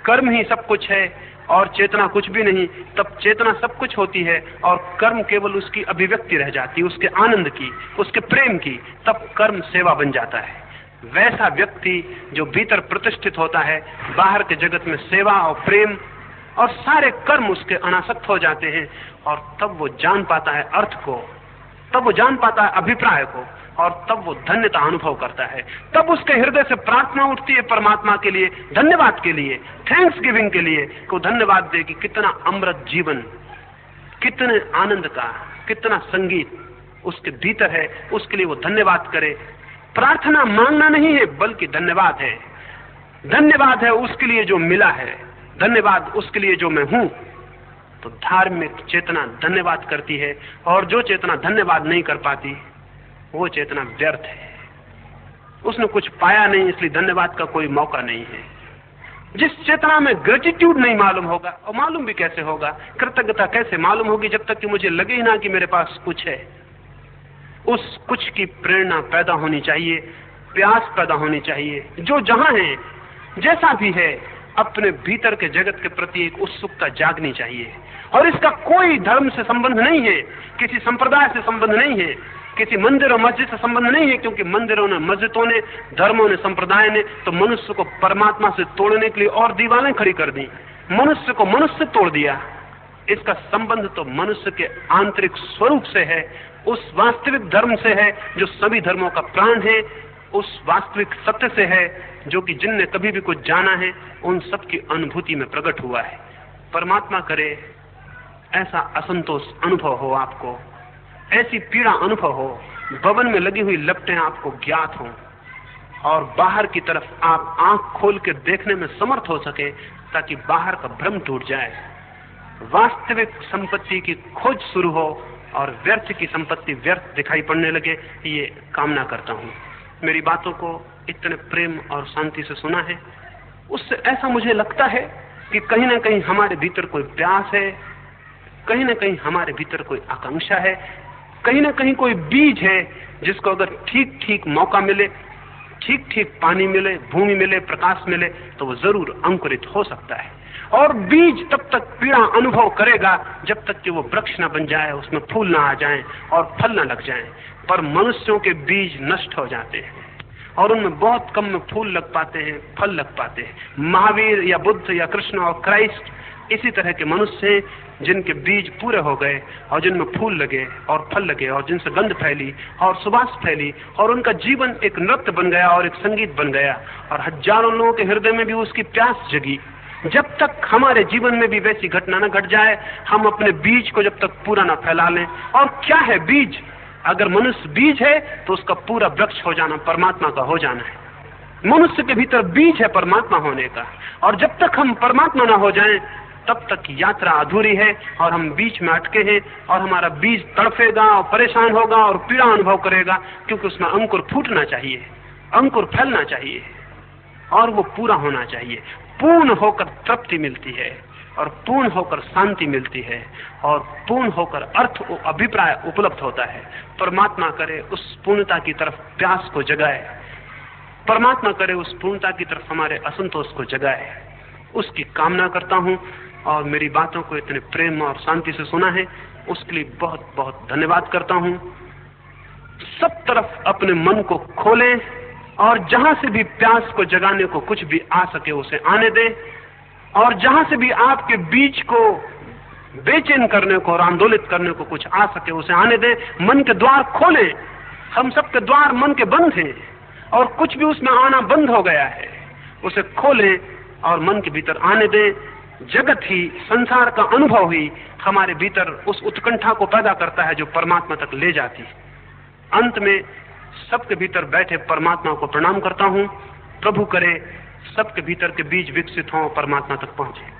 कर्म ही सब कुछ है और चेतना कुछ भी नहीं, तब चेतना सब कुछ होती है और कर्म केवल उसकी अभिव्यक्ति रह जाती है, उसके आनंद की, उसके प्रेम की। तब कर्म सेवा बन जाता है। वैसा व्यक्ति जो भीतर प्रतिष्ठित होता है, बाहर के जगत में सेवा और प्रेम और सारे कर्म उसके अनासक्त हो जाते हैं, और तब वो जान पाता है अर्थ को, तब वो जान पाता है अभिप्राय को, और तब वो धन्यता अनुभव करता है। तब उसके हृदय से प्रार्थना उठती है परमात्मा के लिए, धन्यवाद के लिए, थैंक्स गिविंग के लिए, को धन्यवाद दे कि कितना अमृत जीवन, कितने आनंद का, कितना संगीत उसके भीतर है, उसके लिए वो धन्यवाद करे। प्रार्थना मांगना नहीं है बल्कि धन्यवाद है। धन्यवाद है उसके लिए जो मिला है, धन्यवाद उसके लिए जो मैं हूं। तो धार्मिक चेतना धन्यवाद करती है, और जो चेतना धन्यवाद नहीं कर पाती वो चेतना व्यर्थ है। उसने कुछ पाया नहीं, इसलिए धन्यवाद का कोई मौका नहीं है। जिस चेतना में ग्रेटिट्यूड नहीं मालूम होगा, और मालूम भी कैसे होगा, कृतज्ञता कैसे मालूम होगी जब तक कि मुझे लगे ही ना कि मेरे पास कुछ है। उस कुछ की प्रेरणा पैदा होनी चाहिए, प्यास पैदा होनी चाहिए। जो जहां है, जैसा भी है, अपने भीतर के जगत के प्रति एक उत्सुकता जागनी चाहिए। और इसका कोई धर्म से संबंध नहीं है, किसी संप्रदाय से संबंध नहीं है, किसी मंदिर और मस्जिद से संबंध नहीं है, क्योंकि मंदिरों ने, मस्जिदों ने, धर्मों ने, संप्रदाय ने तो मनुष्य को परमात्मा से तोड़ने के लिए और दीवारें खड़ी कर दी, मनुष्य को मनुष्य तोड़ दिया। इसका संबंध तो मनुष्य के आंतरिक स्वरूप से है, उस वास्तविक धर्म से है जो सभी धर्मों का प्राण है, उस वास्तविक सत्य से है जो कि जिनने कभी भी कुछ जाना है उन सब की अनुभूति में प्रकट हुआ है। परमात्मा करे ऐसा असंतोष अनुभव हो आपको, ऐसी पीड़ा अनुभव हो, भवन में लगी हुई लपटें आपको ज्ञात हों, और बाहर की तरफ आप आंख खोल के देखने में समर्थ हो सके, ताकि बाहर का भ्रम टूट जाए, वास्तविक संपत्ति की खोज शुरू हो और व्यर्थ की संपत्ति व्यर्थ दिखाई पड़ने लगे। ये कामना करता हूँ। मेरी बातों को इतने प्रेम और शांति से सुना है, उससे ऐसा मुझे लगता है कि कहीं ना कहीं हमारे भीतर कोई प्यास है, कहीं ना कहीं हमारे भीतर कोई आकांक्षा है, कहीं ना कहीं कोई बीज है जिसको अगर ठीक ठीक मौका मिले, ठीक ठीक पानी मिले, भूमि मिले, प्रकाश मिले, तो वो जरूर अंकुरित हो सकता है। और बीज तब तक पीड़ा अनुभव करेगा जब तक कि वो वृक्ष न बन जाए, उसमें फूल ना आ जाएं और फल न लग जाएं। पर मनुष्यों के बीज नष्ट हो जाते हैं और उनमें बहुत कम में फूल लग पाते हैं, फल लग पाते हैं। महावीर या बुद्ध या कृष्ण और क्राइस्ट इसी तरह के मनुष्य हैं जिनके बीज पूरे हो गए और जिनमें फूल लगे और फल लगे और जिनसे गंध फैली और सुवास फैली और उनका जीवन एक नृत्य बन गया और एक संगीत बन गया और हजारों लोगों के हृदय में भी उसकी प्यास जगी। जब तक हमारे जीवन में भी वैसी घटना न घट जाए, हम अपने बीज को जब तक पूरा न फैला लें। और क्या है बीज? अगर मनुष्य बीज है तो उसका पूरा वृक्ष हो जाना परमात्मा का हो जाना है। मनुष्य के भीतर बीज है परमात्मा होने का, और जब तक हम परमात्मा ना हो जाएं तब तक यात्रा अधूरी है और हम बीच में अटके हैं और हमारा बीज तड़फेगा और परेशान होगा और पीड़ा अनुभव करेगा, क्योंकि उसमें अंकुर फूटना चाहिए, अंकुर फैलना चाहिए और वो पूरा होना चाहिए। पूर्ण होकर तृप्ति मिलती है और पूर्ण होकर शांति मिलती है और पूर्ण होकर अर्थ अभिप्राय उपलब्ध होता है। परमात्मा करे उस पूर्णता की तरफ प्यास को जगाए, परमात्मा करे उस पूर्णता की तरफ हमारे असंतोष को जगाए, उसकी कामना करता हूं। और मेरी बातों को इतने प्रेम और शांति से सुना है उसके लिए बहुत बहुत धन्यवाद करता हूं। सब तरफ अपने मन को खोलें और जहां से भी प्यास को जगाने को कुछ भी आ सके उसे आने दें और जहां से भी आपके बीच को बेचैन करने को और आंदोलित करने को कुछ आ सके उसे आने दें। मन के द्वार खोलें। हम सबके द्वार मन के बंद हैं और कुछ भी उसमें आना बंद हो गया है। उसे खोलें और मन के भीतर आने दें। जगत ही, संसार का अनुभव ही हमारे भीतर उस उत्कंठा को पैदा करता है जो परमात्मा तक ले जाती है। अंत में सबके भीतर बैठे परमात्मा को प्रणाम करता हूं। प्रभु करे सबके भीतर के बीज विकसित हों, परमात्मा तक पहुंचे।